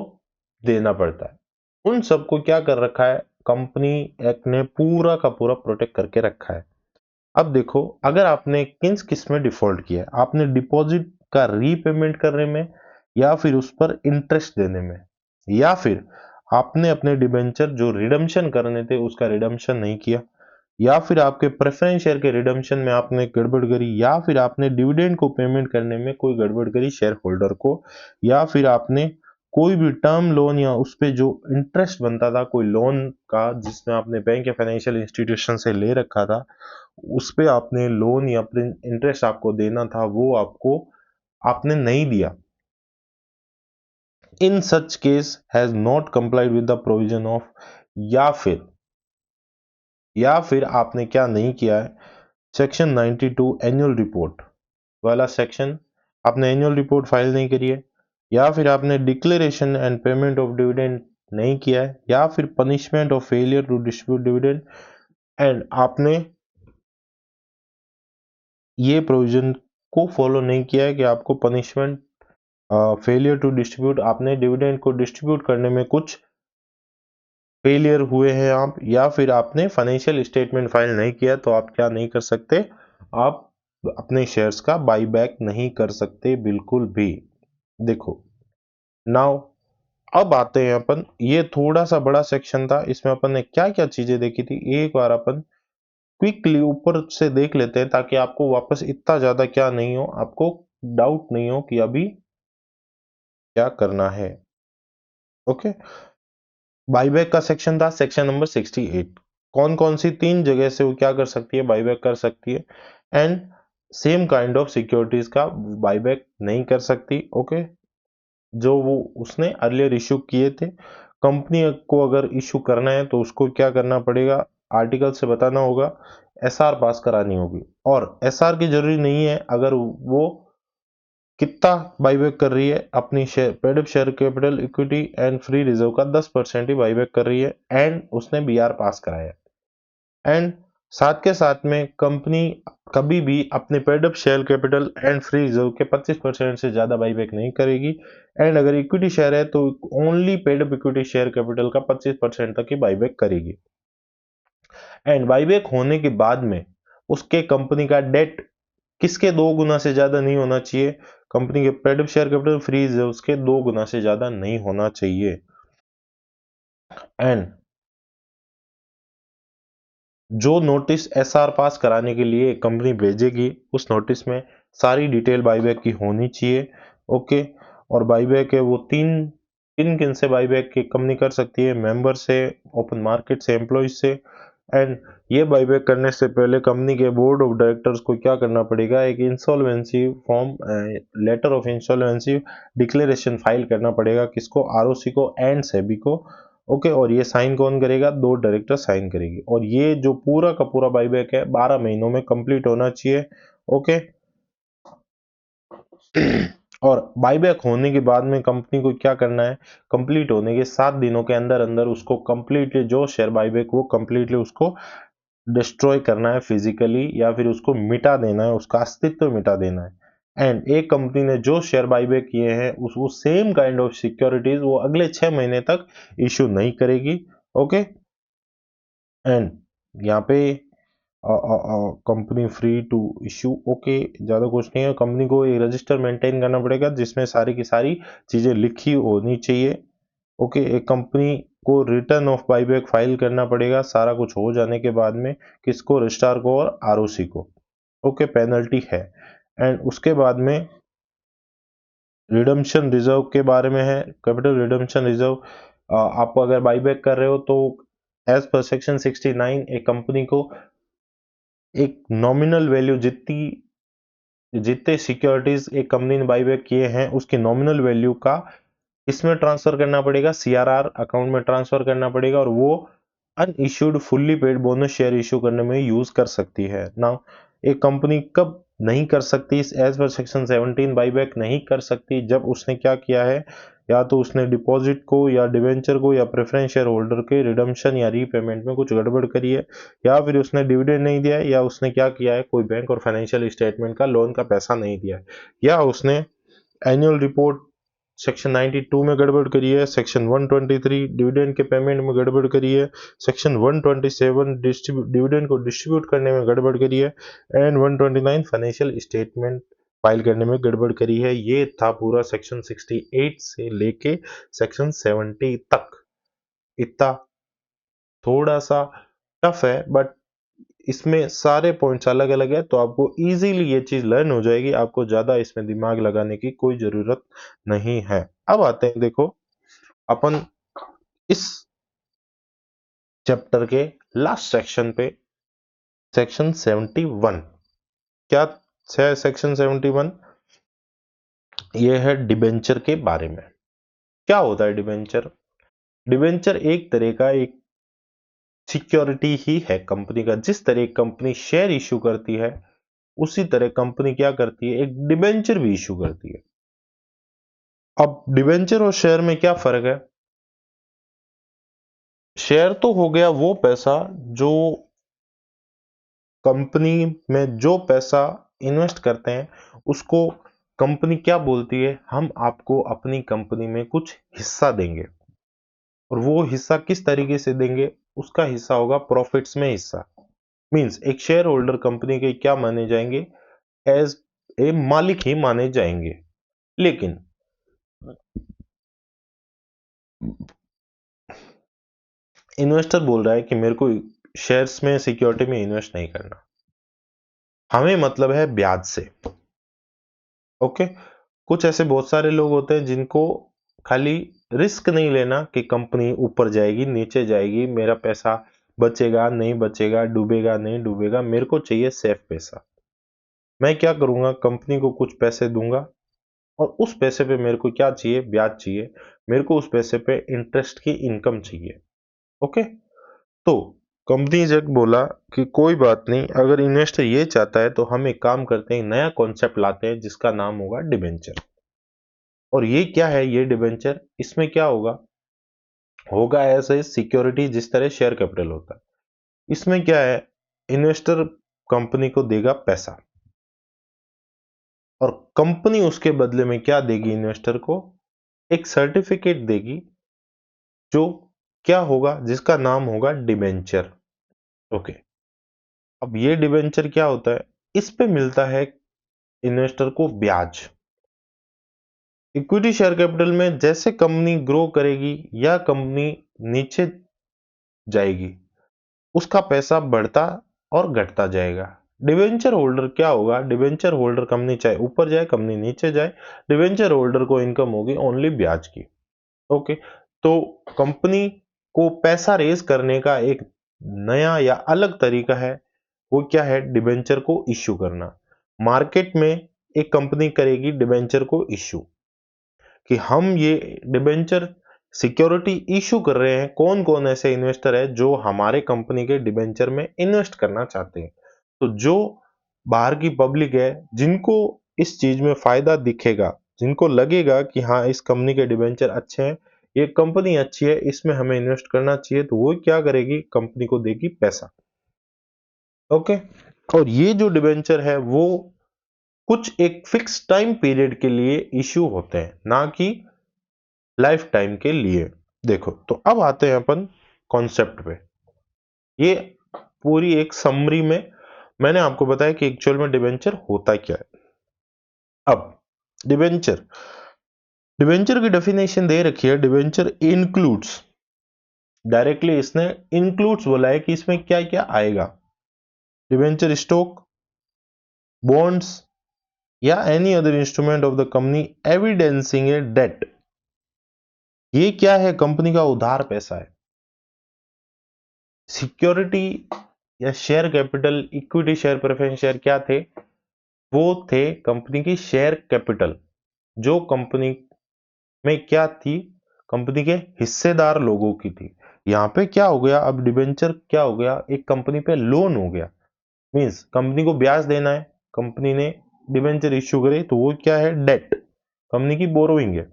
देना पड़ता है। उन सबको क्या कर रखा है? कंपनी एक्ट ने पूरा का पूरा प्रोटेक्ट करके रखा है। अब देखो अगर आपने किस में डिफॉल्ट किया है, आपने डिपॉजिट का रीपेमेंट करने में, या फिर उस पर इंटरेस्ट देने में, या फिर आपने अपने डिबेंचर जो रिडम्पशन करने थे उसका रिडम्पशन नहीं किया, या फिर आपके प्रेफरेंस शेयर के रिडम्पशन में आपने गड़बड़ करी, या फिर आपने डिविडेंड को पेमेंट करने में कोई गड़बड़ करी शेयर होल्डर को, या फिर आपने कोई भी टर्म लोन या उस पे जो इंटरेस्ट बनता था कोई लोन का जिसमें आपने बैंक या फाइनेंशियल इंस्टीट्यूशन से ले रखा था, उस पे आपने लोन या इंटरेस्ट आपको देना था वो आपको आपने नहीं दिया, in such case has not complied with the provision of, या फिर आपने क्या नहीं किया है? सेक्शन 92 एनुअल रिपोर्ट वाला सेक्शन, आपने एनुअल रिपोर्ट फाइल नहीं करी है, या फिर आपने declaration and payment of dividend नहीं किया है, या फिर punishment of failure to distribute dividend and आपने ये प्रोविजन को फॉलो नहीं किया है कि आपको पनिशमेंट फेलियर टू डिस्ट्रीब्यूट, आपने डिविडेंड को डिस्ट्रीब्यूट करने में कुछ फेलियर हुए हैं आप, या फिर आपने फाइनेंशियल स्टेटमेंट फाइल नहीं किया, तो आप क्या नहीं कर सकते, आप अपने शेयर्स का बाई बैक नहीं कर सकते बिल्कुल भी। देखो नाउ अब आते हैं अपन, ये थोड़ा सा बड़ा सेक्शन था, इसमें अपन ने क्या क्या चीजें देखी थी एक बार अपन क्विकली ऊपर से देख लेते हैं, ताकि आपको वापस इतना ज्यादा क्या नहीं हो, आपको डाउट नहीं हो कि अभी क्या करना है। ओके, बाईबैक का सेक्शन था सेक्शन नंबर 68। कौन कौन सी तीन जगह से वो क्या कर सकती है, बाईबैक कर सकती है, and same kind of securities का बाईबैक नहीं कर सकती। ओके, जो वो उसने अर्लियर इशू किए थे, कंपनी को अगर इशू करना है तो उसको क्या करना पड़ेगा, आर्टिकल से बताना होगा, एसआर पास करानी होगी। और एसआर की जरूरी नहीं है, अगर वो कितना बाईबैक कर रही है, अपनी share paid up share capital equity and free reserve का 10% ही बाईबैक कर रही है, एंड उसने बीआर पास कराया, एंड साथ के साथ में कंपनी कभी भी अपने paid up share capital and free reserve के 25% से ज्यादा बाईबैक नहीं करेगी, एंड अगर इक्विटी शेयर है तो only paid up equity share capital का 25% तक ही बाईबैक करेगी। एंड बाईबैक होने के बाद में उसके कंपनी का डेट किसके 2 गुना से ज्यादा नहीं होना चाहिए, कंपनी के paid up share capital free reserve के 2 गुना से ज्यादा नहीं होना चाहिए। एंड जो नोटिस एसआर पास कराने के लिए कंपनी भेजेगी, उस नोटिस में सारी डिटेल बाईबैक की होनी चाहिए। ओके, और बाईबैक है वो तीन किन किन से बाईबैक की कंपनी कर सकती है, मेंबर से, ओपन मार्केट से, एम्प्लॉइज से। एंड ये बाईबैक करने से पहले कंपनी के बोर्ड ऑफ डायरेक्टर्स को क्या करना पड़ेगा, एक insolvency form, letter of insolvency declaration file करना पड़ेगा, किसको, आरओसी को एंड सेबी को। ओके, और ये साइन कौन करेगा, 2 डायरेक्टर साइन करेगी, और ये जो पूरा का पूरा बाईबैक है 12 महीनों में कंप्लीट होना चाहिए। ओके, और बाईबैक होने के बाद में कंपनी को क्या करना है, कंप्लीट होने के 7 दिनों के अंदर अंदर उसको कंप्लीटली जो शेयर बाईबैक वो कंप्लीटली उसको डिस्ट्रॉय करना है फिजिकली, या फिर उसको मिटा देना है, उसका अस्तित्व मिटा देना है। एंड एक कंपनी ने जो शेयर बाईबैक किए हैं उस सेम काइंड ऑफ सिक्योरिटीज वो अगले 6 महीने तक इशू नहीं करेगी। ओके, एंड यहाँ पे company free to issue. Okay, ज़्यादा कुछ नहीं है, कंपनी को एक रजिस्टर मेंटेन करना पड़ेगा जिसमें सारी की सारी चीज़ें लिखी होनी चाहिए। ओके, एक कंपनी को रिटर्न ऑफ बाईबैक फाइल करना पड़ेगा सारा कुछ हो जाने के बाद में, किसको, रजिस्ट्रार को और आरओसी को। ओके, पेनल्टी है। एंड उसके बाद में रिडम्पशन रिजर्व के बारे में है, कैपिटल रिडम्पशन रिजर्व। आप अगर बाईबैक कर रहे हो तो एज पर सेक्शन 69 एक कंपनी को एक नॉमिनल वैल्यू जितनी जितने सिक्योरिटीज एक कंपनी ने बाईबैक किए हैं उसकी नॉमिनल वैल्यू का इसमें ट्रांसफर करना पड़ेगा, सीआरआर अकाउंट में ट्रांसफर करना पड़ेगा, और वो unissued fully paid bonus share issue करने में यूज कर सकती है। नाउ एक कंपनी कब नहीं कर सकती, इस एज पर सेक्शन 17 बाईबैक नहीं कर सकती, जब उसने क्या किया है, या तो उसने डिपॉजिट को या डिवेंचर को या प्रेफरेंस शेयर होल्डर के रिडम्पशन या रीपेमेंट में कुछ गड़बड़ करी है, या फिर उसने डिविडेंड नहीं दिया है, या उसने क्या किया है, कोई बैंक और फाइनेंशियल स्टेटमेंट का लोन का पैसा नहीं दिया है, या उसने एनुअल रिपोर्ट सेक्शन 92 में गड़बड़ करी है, सेक्शन 123 डिविडेंड के पेमेंट में गड़बड़ करी है, सेक्शन 127 डिविडेंड को डिस्ट्रीब्यूट करने में गड़बड़ करी है, एंड 129 फाइनेंशियल स्टेटमेंट फाइल करने में गड़बड़ करी है। ये था पूरा सेक्शन 68 से लेके सेक्शन 70 तक। इतना थोड़ा सा टफ है, बट इसमें सारे पॉइंट्स अलग अलग है, तो आपको इजीली ये चीज लर्न हो जाएगी, आपको ज्यादा इसमें दिमाग लगाने की कोई जरूरत नहीं है। अब आते हैं, देखो अपन इस चैप्टर के लास्ट सेक्शन पे, सेक्शन 71। क्या है सेक्शन 71? ये है डिबेंचर के बारे में। क्या होता है डिबेंचर? डिबेंचर एक तरह का एक सिक्योरिटी ही है कंपनी का, जिस तरह कंपनी शेयर इशू करती है उसी तरह कंपनी क्या करती है, एक डिबेंचर भी इशू करती है। अब डिबेंचर और शेयर में क्या फर्क है? शेयर तो हो गया वो पैसा जो कंपनी में जो पैसा इन्वेस्ट करते हैं उसको कंपनी क्या बोलती है, हम आपको अपनी कंपनी में कुछ हिस्सा देंगे। और वो हिस्सा किस तरीके से देंगे? उसका हिस्सा होगा प्रॉफिट्स में हिस्सा। मींस एक शेयर होल्डर कंपनी के क्या माने जाएंगे? एज ए मालिक ही माने जाएंगे। लेकिन इन्वेस्टर बोल रहा है कि मेरे को शेयर्स में सिक्योरिटी में इन्वेस्ट नहीं करना, हमें मतलब है ब्याज से। ओके, कुछ ऐसे बहुत सारे लोग होते हैं जिनको खाली रिस्क नहीं लेना कि कंपनी ऊपर जाएगी नीचे जाएगी, मेरा पैसा बचेगा नहीं बचेगा, डूबेगा नहीं डूबेगा, मेरे को चाहिए सेफ पैसा। मैं क्या करूंगा, कंपनी को कुछ पैसे दूंगा और उस पैसे पे मेरे को क्या चाहिए? ब्याज चाहिए। मेरे को उस पैसे पे इंटरेस्ट की इनकम चाहिए। ओके, तो कंपनी जब बोला कि कोई बात नहीं, अगर इन्वेस्टर ये चाहता है तो हम एक काम करते हैं, नया कॉन्सेप्ट लाते हैं जिसका नाम होगा डिबेंचर। और ये क्या है? ये डिबेंचर, इसमें क्या होगा? होगा ऐसे सिक्योरिटी जिस तरह शेयर कैपिटल होता है। इसमें क्या है? इन्वेस्टर कंपनी को देगा पैसा और कंपनी उसके बदले में क्या देगी इन्वेस्टर को? एक सर्टिफिकेट देगी जो क्या होगा? जिसका नाम होगा डिबेंचर। ओके, अब ये डिबेंचर क्या होता है? इस पे मिलता है इन्वेस्टर को ब्याज। इक्विटी शेयर कैपिटल में जैसे कंपनी ग्रो करेगी या कंपनी नीचे जाएगी, उसका पैसा बढ़ता और घटता जाएगा। डिवेंचर होल्डर क्या होगा? डिवेंचर होल्डर कंपनी चाहे ऊपर जाए कंपनी नीचे जाए, डिवेंचर होल्डर को इनकम होगी ओनली ब्याज की। ओके, तो कंपनी को पैसा रेज करने का एक नया या अलग तरीका है, वो क्या है? डिवेंचर को इश्यू करना। मार्केट में एक कंपनी करेगी डिवेंचर को इश्यू कि हम ये डिबेंचर सिक्योरिटी इशू कर रहे हैं, कौन कौन ऐसे इन्वेस्टर है जो हमारे कंपनी के डिबेंचर में इन्वेस्ट करना चाहते हैं। तो जो बाहर की पब्लिक है जिनको इस चीज में फायदा दिखेगा, जिनको लगेगा कि हाँ इस कंपनी के डिबेंचर अच्छे हैं, ये कंपनी अच्छी है, इसमें हमें इन्वेस्ट करना चाहिए, तो वो क्या करेगी? कंपनी को देगी पैसा। ओके, और ये जो डिबेंचर है वो कुछ एक फिक्स टाइम पीरियड के लिए इश्यू होते हैं, ना कि लाइफ टाइम के लिए। देखो, तो अब आते हैं अपन कॉन्सेप्ट पे। ये पूरी एक समरी में मैंने आपको बताया कि एक्चुअल में डिबेंचर होता क्या है। अब डिबेंचर डिबेंचर की डेफिनेशन दे रखी है, डिबेंचर इंक्लूड्स, डायरेक्टली इसने इंक्लूड्स बोला है कि इसमें क्या क्या आएगा। डिबेंचर स्टॉक, बॉन्ड्स या any other instrument of the company evidencing a debt. ये क्या है? कंपनी का उधार पैसा है। सिक्योरिटी या share capital, equity share, preference share क्या थे? वो थे कंपनी की शेयर कैपिटल, जो कंपनी में क्या थी? कंपनी के हिस्सेदार लोगों की थी। यहां पे क्या हो गया? अब डिबेंचर क्या हो गया? एक कंपनी पे लोन हो गया। मींस कंपनी को ब्याज देना है, कंपनी ने डिबेंचर इश्यू करे तो वो क्या है? डेट, कंपनी की बोरोइंग है।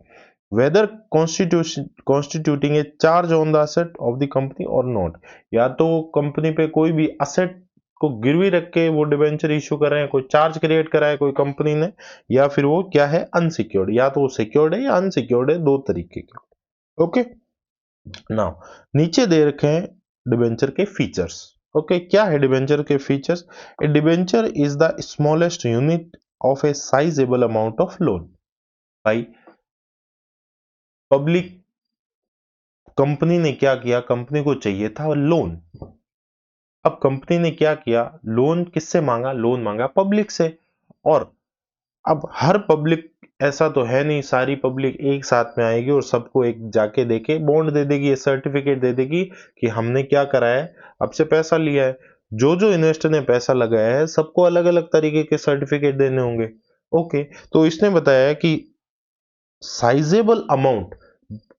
Whether constituting a charge on the asset of the company और नॉट। या तो कंपनी पे कोई भी असेट को गिरवी रख के वो डिबेंचर इश्यू कर रहे हैं, कोई चार्ज क्रिएट करा है कोई कंपनी ने, या फिर वो क्या है? अनसिक्योर्ड। या तो वो सिक्योर्ड है या अनसिक्योर्ड है, दो तरीके के। ओके, नाउ नीचे दे रखे हैं डिबेंचर के फीचर्स। ओके, क्या है डिबेंचर के features? A debenture is the smallest unit of A sizeable amount of loan. भाई, पब्लिक कंपनी ने क्या किया? कंपनी को चाहिए था लोन। अब कंपनी ने क्या किया? लोन किससे मांगा? लोन मांगा पब्लिक से। और अब हर पब्लिक ऐसा तो है नहीं, सारी पब्लिक एक साथ में आएगी और सबको एक जाके देके बॉन्ड दे देगी, ये सर्टिफिकेट दे देगी कि हमने क्या करा है, आपसे पैसा लिया है। जो जो इन्वेस्टर ने पैसा लगाया है सबको अलग अलग तरीके के सर्टिफिकेट देने होंगे। ओके, तो इसने बताया कि साइजेबल अमाउंट,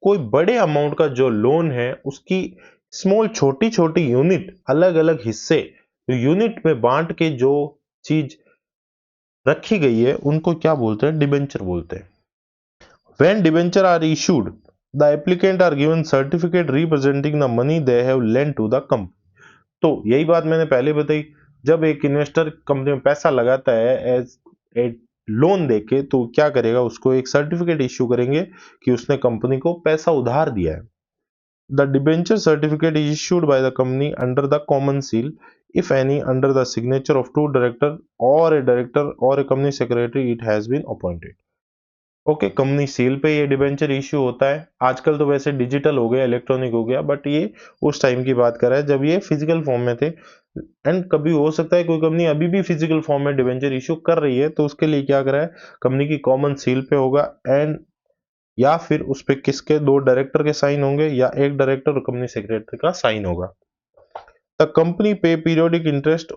कोई बड़े अमाउंट का जो लोन है उसकी स्मॉल, छोटी छोटी यूनिट, अलग अलग हिस्से यूनिट में बांट के जो चीज रखी गई है उनको क्या बोलते हैं? डिबेंचर बोलते हैं। When debenture are issued the applicant are given certificate representing the money they have lent to the company. तो यही बात मैंने पहले बताई, जब एक इन्वेस्टर कंपनी में पैसा लगाता है एज ए लोन देके, तो क्या करेगा, उसको एक सर्टिफिकेट इश्यू करेंगे कि उसने कंपनी को पैसा उधार दिया है। The debenture certificate is issued by the company under the common seal, if any, under the signature of two director or a company secretary it has been appointed। Okay, company seal पे ये debenture issue होता है। आजकल तो वैसे digital हो गया, electronic हो गया, बट ये उस टाइम की बात कर रहा है जब ये फिजिकल फॉर्म में थे। एंड कभी हो सकता है कोई कंपनी अभी भी फिजिकल फॉर्म में डिबेंचर इश्यू कर रही है, तो उसके लिए क्या करा है, कंपनी की कॉमन सील पे होगा, एंड या फिर उस पे किसके, दो डायरेक्टर के साइन होंगे या एक डायरेक्टर और कंपनी सेक्रेटरी का साइन होगा। द कंपनी पे periodic interest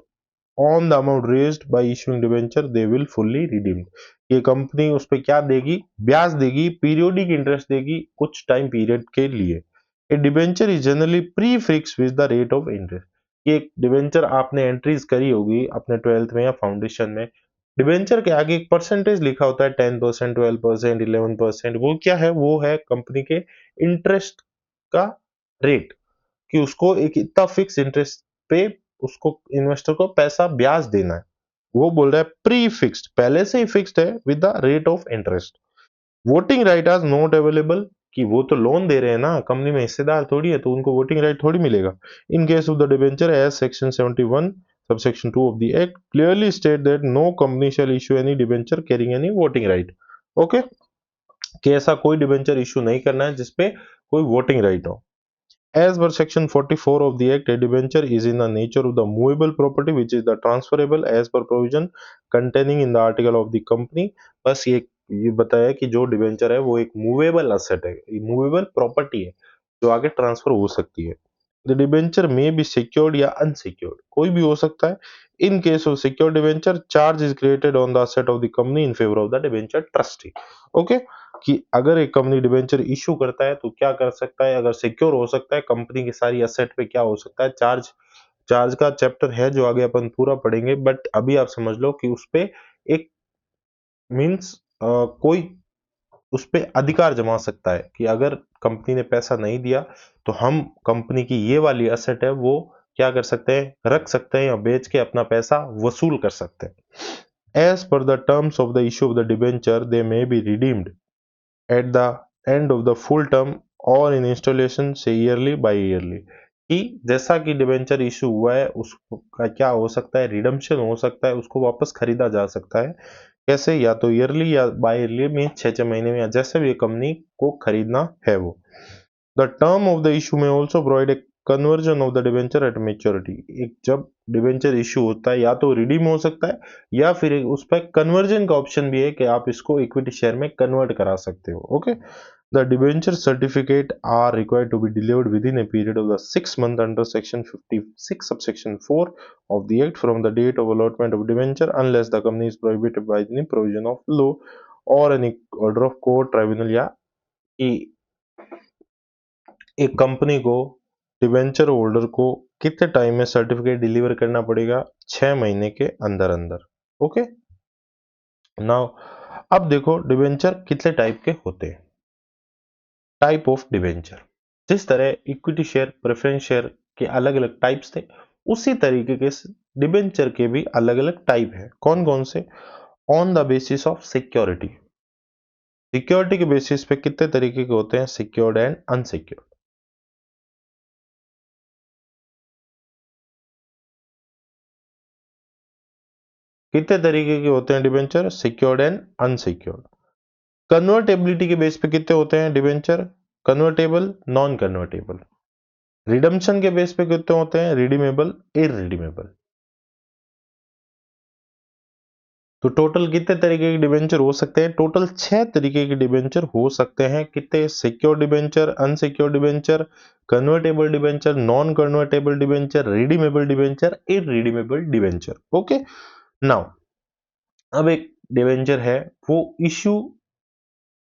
on the amount raised bye issuing debenture they will fully redeemed. ये कंपनी उस पे क्या देगी, ब्याज देगी, पीरियोडिक इंटरेस्ट देगी कुछ टाइम पीरियड के लिए। A debenture is generally pre fix with the rate of interest. ये डिबेंचर आपने एंट्रीज करी होगी अपने 12th में या फाउंडेशन में। डिबेंचर के आगे एक परसेंटेज लिखा होता है, 10%, 12%, 11%। वो क्या है, वो है कंपनी के इंटरेस्ट का रेट, कि उसको एक इतना फिक्स इंटरेस्ट पे उसको इन्वेस्टर को पैसा ब्याज देना है। वो बोल रहा है प्री फिक्स्ड, पहले से ही फिक्स्ड है with the rate of interest. Voting right are not available, कि वो तो लोन दे रहे हैं ना, कंपनी में हिस्सेदार थोड़ी है, तो उनको वोटिंग राइट थोड़ी मिलेगा। In case of the debenture as section 71 subsection 2 of the act clearly state that no company shall issue any debenture carrying any voting right. Okay, कि ऐसा कोई डिबेंचर इशू नहीं करना है जिसपे कोई वोटिंग राइट हो। As per section 44 of the act, a debenture is in the nature of the movable property which is the transferable as per provision containing in the article of the company। बस ये बताया कि जो debenture है वो एक movable asset है, movable property है जो आगे ट्रांसफर हो सकती है। The debenture may be secured या अनसिक्योर्ड, कोई भी हो सकता है। इन case of secured debenture charge is created on the asset of the company in favour of the debenture trustee. Okay, कि अगर एक कंपनी डिबेंचर इशू करता है तो क्या कर सकता है, अगर सिक्योर हो सकता है कंपनी की सारी असेट पे, क्या हो सकता है, चार्ज। चार्ज का चैप्टर है जो आगे अपन पूरा पढ़ेंगे, बट अभी आप समझ लो कि उस पे एक मींस कोई उस पे अधिकार जमा सकता है कि अगर कंपनी ने पैसा नहीं दिया तो हम कंपनी की ये वाली असेट है वो क्या कर सकते हैं, रख सकते हैं या बेच के अपना पैसा वसूल कर सकते हैं। As per the terms of the issue of the debenture they may be redeemed at the end of the full term और in installation से ईयरली बाय ईयरली, कि जैसा कि डिबेंचर इशू हुआ है उसका क्या हो सकता है, रिडम्पशन हो सकता है, उसको वापस खरीदा जा सकता है। कैसे, या तो ईयरली या बाय ईयरली में 6 महीने में, या जैसे भी कंपनी को खरीदना है वो। The term of the issue may also provide a conversion of the debenture at maturity. एक जब डिबेंचर इशू होता है या तो रिडीम हो सकता है या फिर उस पर कन्वर्जन का ऑप्शन भी है कि आप इसको इक्विटी शेयर में कन्वर्ट करा सकते हो। Okay, the debenture certificate are required to be delivered within a period of the 6 month under section 56 subsection 4 of the act from the date of allotment of debenture unless the company is prohibited by any provision of law और any order of court tribunal, या कि एक company को, debenture holder को कितने time में certificate deliver करना पड़ेगा, 6 महीने के अंदर अंदर। ओके, नाउ अब देखो डिबेंचर कितने टाइप के होते हैं। टाइप ऑफ डिबेंचर, जिस तरह इक्विटी शेयर, प्रेफरेंस शेयर के अलग अलग टाइप्स थे, उसी तरीके के डिबेंचर के भी अलग अलग टाइप है। कौन कौन से, on the basis of security, security के बेसिस पे कितने तरीके के होते हैं, सिक्योर्ड एंड अनसिक्योर्ड। कितने तरीके के होते हैं debenture, secured and unsecured. Convertibility के बेस पे कितने होते हैं debenture, convertible, non convertible. Redemption के बेस पे कितने होते हैं, रिडीमेबल, इररिडीमेबल। तो टोटल कितने तरीके के डिबेंचर हो सकते हैं, टोटल 6 तरीके के डिबेंचर हो सकते हैं। कितने, secure debenture, unsecure debenture, convertible debenture, non convertible debenture, redeemable debenture, irredeemable debenture. Okay, now अब एक डिबेंचर है, वो इश्यू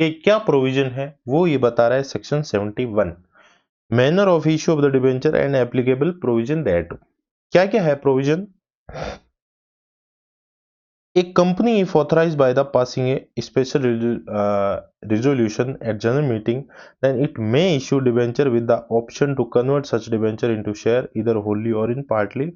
के क्या प्रोविजन है वो ये बता रहा है section 71, manner of issue of the debenture and applicable provision that. क्या क्या है provision, A company, if authorized by the passing a special resolution at general meeting, then it may issue debenture with the option to convert such debenture into share either wholly or in partly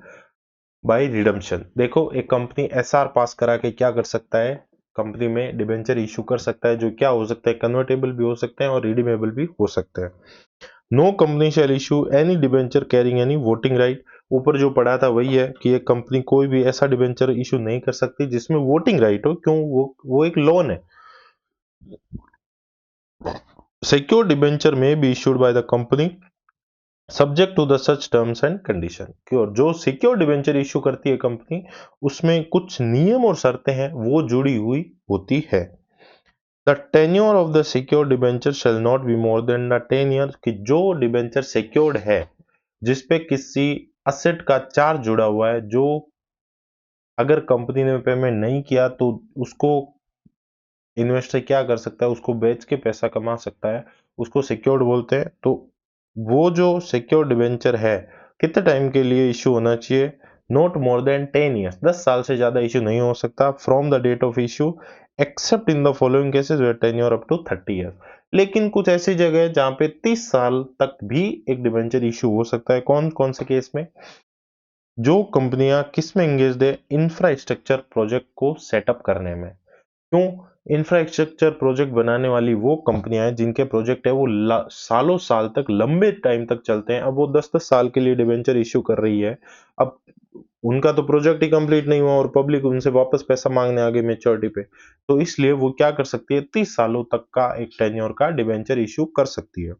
by redemption. देखो, एक company SR पास करा के क्या कर सकता है, company में debenture issue कर सकता है, जो क्या हो सकता है, कन्वर्टेबल भी हो सकते हैं और रिडीमेबल भी हो सकते हैं। No company shall issue any debenture carrying any voting right. ऊपर जो पढ़ा था वही है कि एक कंपनी कोई भी ऐसा डिबेंचर इशू नहीं कर सकती जिसमें वोटिंग राइट हो, क्यों, वो एक लोन है। Secure debenture may be issued by the company subject to the such terms and condition. क्यों, जो सिक्योर डिबेंचर इशू करती है कंपनी, उसमें कुछ नियम और शर्तें हैं वो जुड़ी हुई होती है। The tenure of the secure debenture shall not be more then the 10 year, कि जो डिबेंचर सिक्योर्ड है जिसपे किसी असेट का चार्ज जुड़ा हुआ है, जो अगर कंपनी ने पेमेंट नहीं किया तो उसको इन्वेस्टर क्या कर सकता है, उसको बेच के पैसा कमा सकता है, उसको सिक्योर्ड बोलते हैं। तो वो जो सिक्योर्ड डिबेंचर है कितने टाइम के लिए इशू होना चाहिए, नॉट मोर देन 10 ईयर्स, 10 साल से ज्यादा इशू नहीं हो सकता, from the date of issue except in the following cases where tenure up to 30 years. लेकिन कुछ ऐसी जगह है जहां पे 30 साल तक भी एक डिबेंचर इशू हो सकता है। कौन कौन से केस में, जो कंपनियां किस में एंगेज है, इंफ्रास्ट्रक्चर प्रोजेक्ट को सेटअप करने में। क्यों, इंफ्रास्ट्रक्चर प्रोजेक्ट बनाने वाली वो कंपनियां हैं जिनके प्रोजेक्ट है वो सालों साल तक, लंबे टाइम तक चलते हैं। अब वो 10-10 साल के लिए डिबेंचर इश्यू कर रही है, अब उनका तो प्रोजेक्ट ही कंप्लीट नहीं हुआ और पब्लिक उनसे वापस पैसा मांगने आ गई मेच्योरिटी पे, तो इसलिए वो क्या कर सकती है, 30 सालों तक का एक टेन्योर का डिबेंचर इश्यू कर सकती है।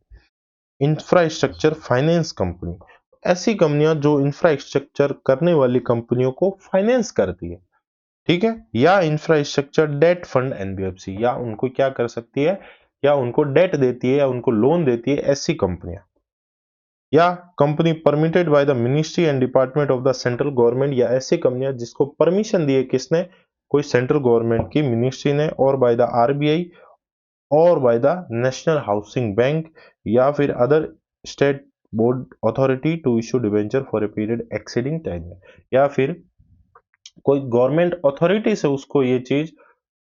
इंफ्रास्ट्रक्चर फाइनेंस कंपनी, ऐसी कंपनियां जो इंफ्रास्ट्रक्चर करने वाली कंपनियों को फाइनेंस करती है, ठीक है, या इंफ्रास्ट्रक्चर डेट फंड एनबीएफसी, या उनको क्या कर सकती है, या उनको डेट देती है या उनको लोन देती है, ऐसी कंपनियां। या company permitted by the ministry and department of the central government, या ऐसी कंपनियां जिसको परमिशन दी है किसने, कोई सेंट्रल गवर्नमेंट की मिनिस्ट्री ने, और बाय द आरबीआई और by the national housing bank, या फिर other state board authority to issue debenture for a period exceeding 10 year, या फिर कोई गवर्नमेंट अथॉरिटी से उसको ये चीज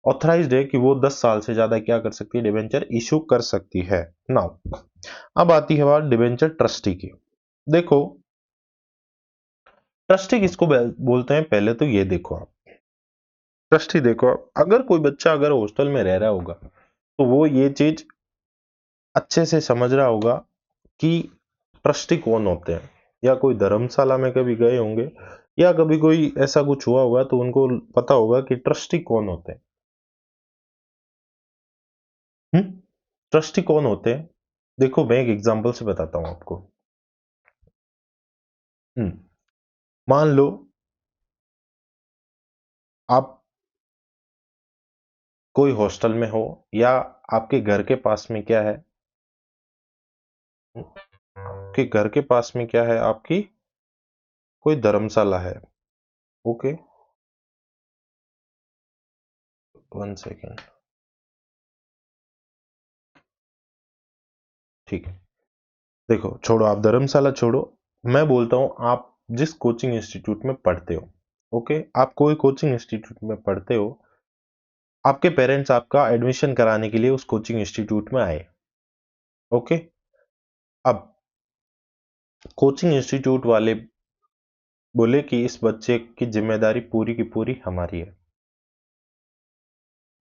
ऑथराइज्ड है कि वो 10 साल से ज्यादा क्या कर सकती है, डिबेंचर इशू कर सकती है। नाउ अब आती है बात डिबेंचर ट्रस्टी की। देखो, ट्रस्टी किसको बोलते हैं, पहले तो ये देखो आप, ट्रस्टी देखो आप, अगर कोई बच्चा अगर हॉस्टल में रह रहा होगा तो वो ये चीज अच्छे से समझ रहा होगा कि ट्रस्टी कौन होते हैं, या कोई धर्मशाला में कभी गए होंगे या कभी कोई ऐसा कुछ हुआ होगा तो उनको पता होगा कि ट्रस्टी कौन होते हैं। ट्रस्टी कौन होते हैं, देखो मैं एक एग्जांपल से बताता हूं आपको। हम्म, मान लो आप कोई हॉस्टल में हो, या आपके घर के पास में क्या है, कि घर के पास में क्या है, आपकी कोई धर्मशाला है। ओके, 1 सेकेंड, ठीक है। देखो, छोड़ो, आप धर्मशाला छोड़ो, मैं बोलता हूं आप जिस कोचिंग इंस्टीट्यूट में पढ़ते हो, ओके, आप कोई कोचिंग इंस्टीट्यूट में पढ़ते हो, आपके पेरेंट्स आपका एडमिशन कराने के लिए उस कोचिंग इंस्टीट्यूट में आए। ओके, अब कोचिंग इंस्टीट्यूट वाले बोले कि इस बच्चे की जिम्मेदारी पूरी की पूरी हमारी है।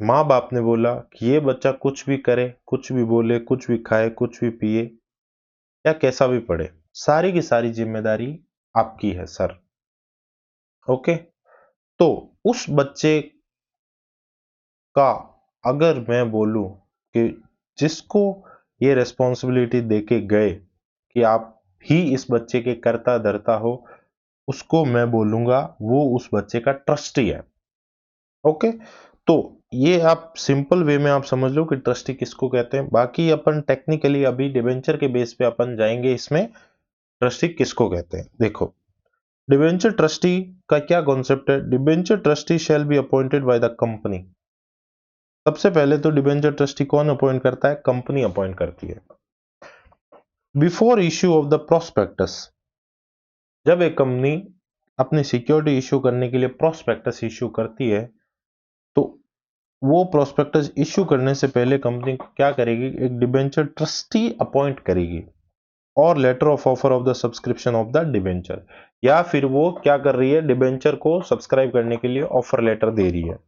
माँ बाप ने बोला कि ये बच्चा कुछ भी करे, कुछ भी बोले, कुछ भी खाए, कुछ भी पिए, या कैसा भी पढ़े, सारी की सारी जिम्मेदारी आपकी है सर। ओके, तो उस बच्चे का, अगर मैं बोलूं कि जिसको ये रेस्पॉन्सिबिलिटी देके गए कि आप ही इस बच्चे के कर्ता धर्ता हो, उसको मैं बोलूंगा वो उस बच्चे का ट्रस्टी है। ओके, तो ये आप सिंपल वे में आप समझ लो कि ट्रस्टी किसको कहते हैं। बाकी अपन टेक्निकली अभी डिबेंचर के बेस पे अपन जाएंगे इसमें ट्रस्टी किसको कहते हैं। देखो, डिबेंचर ट्रस्टी का क्या कॉन्सेप्ट है, debenture trustee shall be appointed by the company. सबसे पहले तो डिबेंचर ट्रस्टी कौन अपॉइंट करता है, कंपनी अपॉइंट करती है। Before issue of the prospectus, जब एक कंपनी अपनी सिक्योरिटी इश्यू करने के लिए प्रोस्पेक्टस इश्यू करती है, वो प्रोस्पेक्टस इश्यू करने से पहले कंपनी क्या करेगी, एक डिबेंचर ट्रस्टी अपॉइंट करेगी और letter of offer of the subscription of the debenture, या फिर वो क्या कर रही है, डिबेंचर को सब्सक्राइब करने के लिए ऑफर लेटर दे रही है।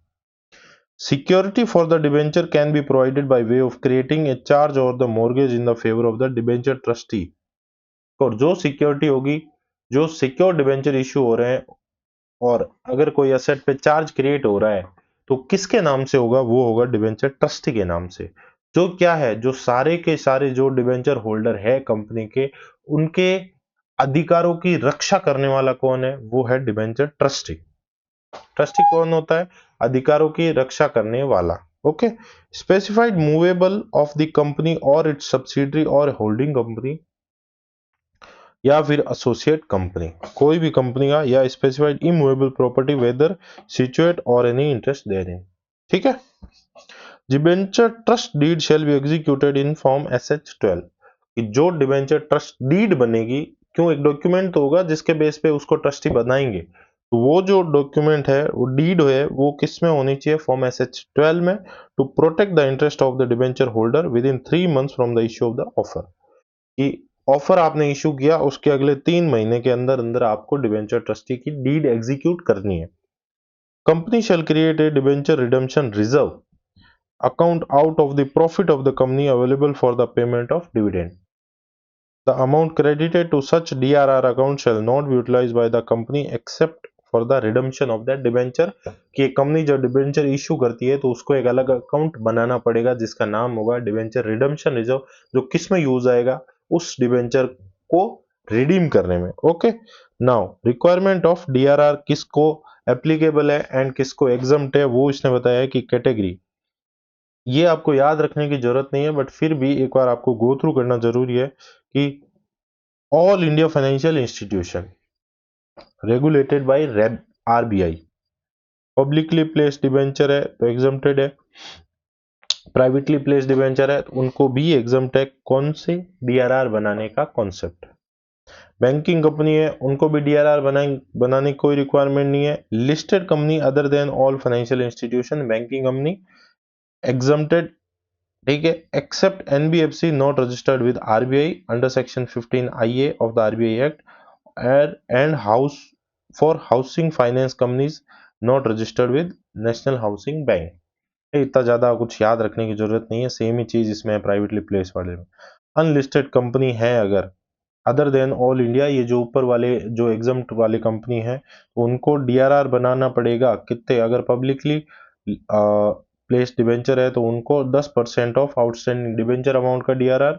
Security for the debenture can be provided by way of creating a charge or the mortgage in the favor of the debenture trustee। और जो सिक्योरिटी होगी, जो सिक्योर डिबेंचर इश्यू हो रहे हैं और अगर कोई असेट पे चार्ज क्रिएट हो रहा है तो किसके नाम से होगा, वो होगा डिबेंचर ट्रस्टी के नाम से। जो क्या है, जो सारे के सारे जो डिबेंचर होल्डर है कंपनी के, उनके अधिकारों की रक्षा करने वाला कौन है, वो है डिबेंचर ट्रस्टी। ट्रस्टी कौन होता है, अधिकारों की रक्षा करने वाला। Okay. Specified movable of the company और इट्स सब्सिडरी और होल्डिंग कंपनी या फिर एसोसिएट कंपनी, कोई भी कंपनी का, या specified immovable property whether situate or any interest therein. ठीक है। Debenture trust deed shall be executed in form SH12, कि जो डिबेंचर ट्रस्ट डीड बनेगी, क्यों, एक डॉक्यूमेंट तो होगा जिसके बेस पे उसको ट्रस्टी बनाएंगे, तो वो जो डॉक्यूमेंट है, वो डीड है, वो किस में होनी चाहिए, फॉर्म SH12 में, to protect the interest of the debenture holder within 3 months from the issue of the offer, कि ऑफर आपने इश्यू किया उसके अगले 3 महीने के अंदर अंदर आपको डिबेंचर ट्रस्टी की डीड एग्जीक्यूट करनी है। Company shall create a debenture redemption reserve account out of the profit of the company available for the payment of dividend. The amount credited to such DRR account shall not be utilized by the company except for the redemption of that debenture, कि company जब debenture issue करती है तो उसको एक अलग account बनाना पड़ेगा जिसका नाम होगा डिबेंचर रिडेम्पशन रिजर्व, जो किस में यूज आएगा, उस डिबेंचर को रिडीम करने में। Okay. Now requirement of DRR किसको एप्लीकेबल है एंड किसको एग्जम्प्ट है, वो इसने बताया है कि कैटेगरी, ये आपको याद रखने की जरूरत नहीं है, बट फिर भी एक बार आपको गो थ्रू करना जरूरी है कि all India financial institution regulated by रेब RBI, पब्लिकली प्लेस्ड डिबेंचर है तो एग्जम्प्टेड है, प्राइवेटली प्लेस्ड डिबेंचर है तो उनको भी एग्जम्प्ट है, कौन से, DRR बनाने का कॉन्सेप्ट। बैंकिंग कंपनी है उनको भी DRR बनाने की कोई रिक्वायरमेंट नहीं है। Listed company other than all financial institution, banking company exempted, ठीक है, except NBFC not registered with RBI under section 15IA of the RBI act and house for housing finance companies not registered with national housing bank. इतना ज्यादा कुछ याद रखने की जरूरत नहीं है, सेम ही चीज इसमें है प्राइवेटली प्लेस वाले में। अनलिस्टेड कंपनी है अगर अदर देन ऑल इंडिया, ये जो ऊपर वाले जो एग्जम्प्ट वाले कंपनी है उनको DRR बनाना पड़ेगा कितने, अगर पब्लिकली प्लेस डिबेंचर है तो उनको 10% ऑफ आउटस्टैंडिंग डिबेंचर अमाउंट का DRR,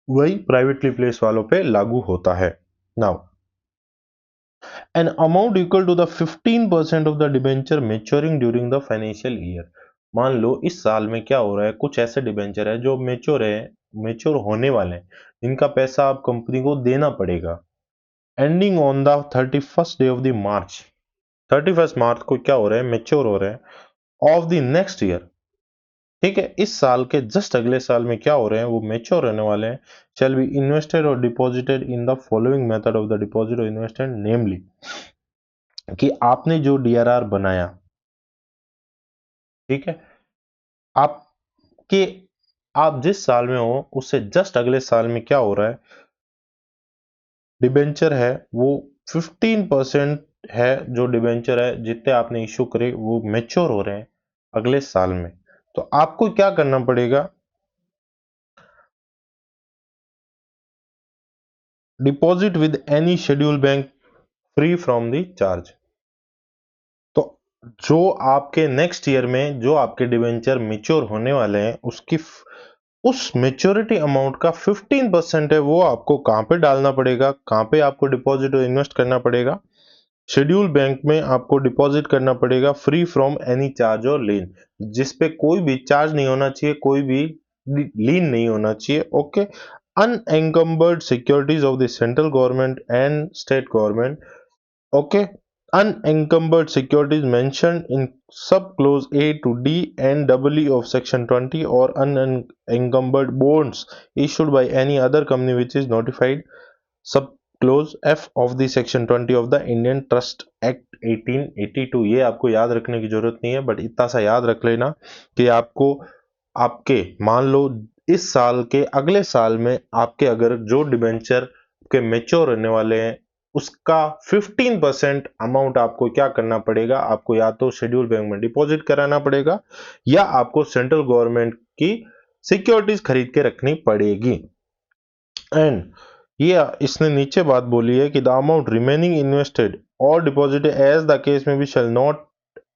वही प्राइवेटली प्लेस वालों पे लागू होता है। Now an amount equal to the 15% of the debenture maturing during the financial year. मान लो इस साल में क्या हो रहा है, कुछ ऐसे डिबेंचर है जो मेच्योर है, मेच्योर होने वाले हैं, इनका पैसा आप कंपनी को देना पड़ेगा ending on the 31st day of the March, 31st मार्च को क्या हो रहा है, मेच्योर हो रहे हैं ऑफ द नेक्स्ट ईयर। ठीक है, इस साल के जस्ट अगले साल में क्या हो रहे हैं, वो मेच्योर रहने वाले हैं। Shall be invested or deposited in the following method of the deposit और इन्वेस्टमेंट, नेमली, कि आपने जो DRR बनाया, ठीक है, आपके आप जिस साल में हो उससे जस्ट अगले साल में क्या हो रहा है, डिबेंचर है वो 15% है, जो डिबेंचर है जितने आपने इश्यू करे वो मेच्योर हो रहे हैं अगले साल में, तो आपको क्या करना पड़ेगा, deposit with any schedule bank free from the charge. तो जो आपके नेक्स्ट ईयर में जो आपके डिवेंचर मेच्योर होने वाले हैं उसकी उस मेच्योरिटी अमाउंट का 15% है, वो आपको कहां पे डालना पड़ेगा, कहां पे आपको डिपॉजिट और इन्वेस्ट करना पड़ेगा, शेड्यूल बैंक में आपको डिपॉजिट करना पड़ेगा फ्री फ्रॉम एनी चार्ज और लीन, जिसपे कोई भी चार्ज नहीं होना चाहिए, कोई भी लीन नहीं होना चाहिए। Okay. Unencumbered securities of the central government and state government, okay, unencumbered securities mentioned in subclause A to D and EE of section 20 or unencumbered bonds issued by any other company which is notified, close F of the section 20 of the Indian trust act 1882। ये आपको याद रखने की जरूरत नहीं है, but इतना सा याद रख लेना कि आपको आपके मान लो इस साल के अगले साल में आपके अगर जो डिबेंचर के मेच्योर होने वाले हैं उसका 15% अमाउंट आपको क्या करना पड़ेगा, आपको या तो शेड्यूल बैंक में डिपॉजिट कराना पड़ेगा या आपको सेंट्रल गवर्नमेंट की सिक्योरिटीज खरीद के रखनी पड़ेगी। एंड ये इसने नीचे बात बोली है कि the amount remaining invested or deposited as the case may be shall not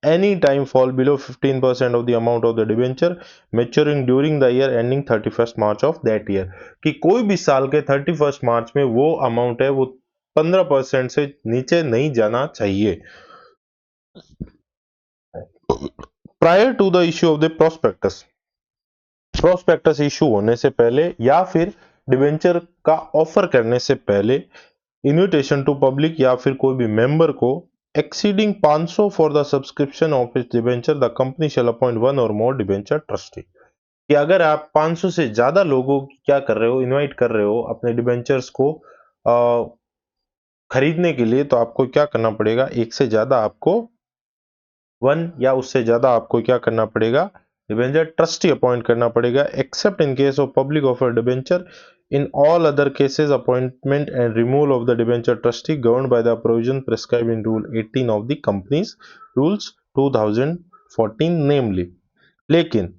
any time fall below 15% of the amount of the debenture maturing during the year ending 31st March of that year। कि कोई भी साल के 31st मार्च में वो amount है वो 15% से नीचे नहीं जाना चाहिए। Prior to the issue of the prospectus issue होने से पहले या फिर डिबेंचर का ऑफर करने से पहले इन्विटेशन टू पब्लिक या फिर कोई भी मेंबर को exceeding 500 for the subscription of its debenture the company shall appoint one or more debenture trustee. कि अगर आप 500 से ज्यादा लोगों की क्या कर रहे हो, इनवाइट कर रहे हो अपने डिबेंचर्स को खरीदने के लिए, तो आपको क्या करना पड़ेगा, एक से ज्यादा आपको वन या उससे ज्यादा आपको क्या करना पड़ेगा, डिबेंचर ट्रस्टी अपॉइंट करना पड़ेगा। Accept in case of public offer debenture, in all other cases appointment and removal of the debenture trustee governed by the provision prescribed in rule 18 of the company's rules 2014 namely। लेकिन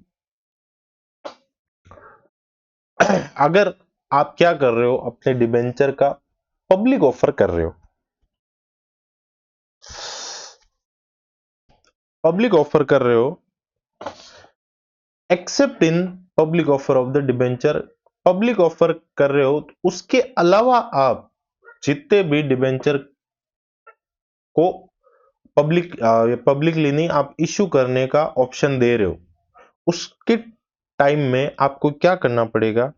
अगर आप क्या कर रहे हो, अपने डिबेंचर का public offer कर रहे हो, पब्लिक ऑफर कर रहे हो, accept in public offer of the debenture, public offer कर रहे हो, उसके अलावा आप जितने भी डिबेंचर को पब्लिकली नहीं आप इश्यू करने का ऑप्शन दे रहे हो, उसके टाइम में आपको क्या करना पड़ेगा,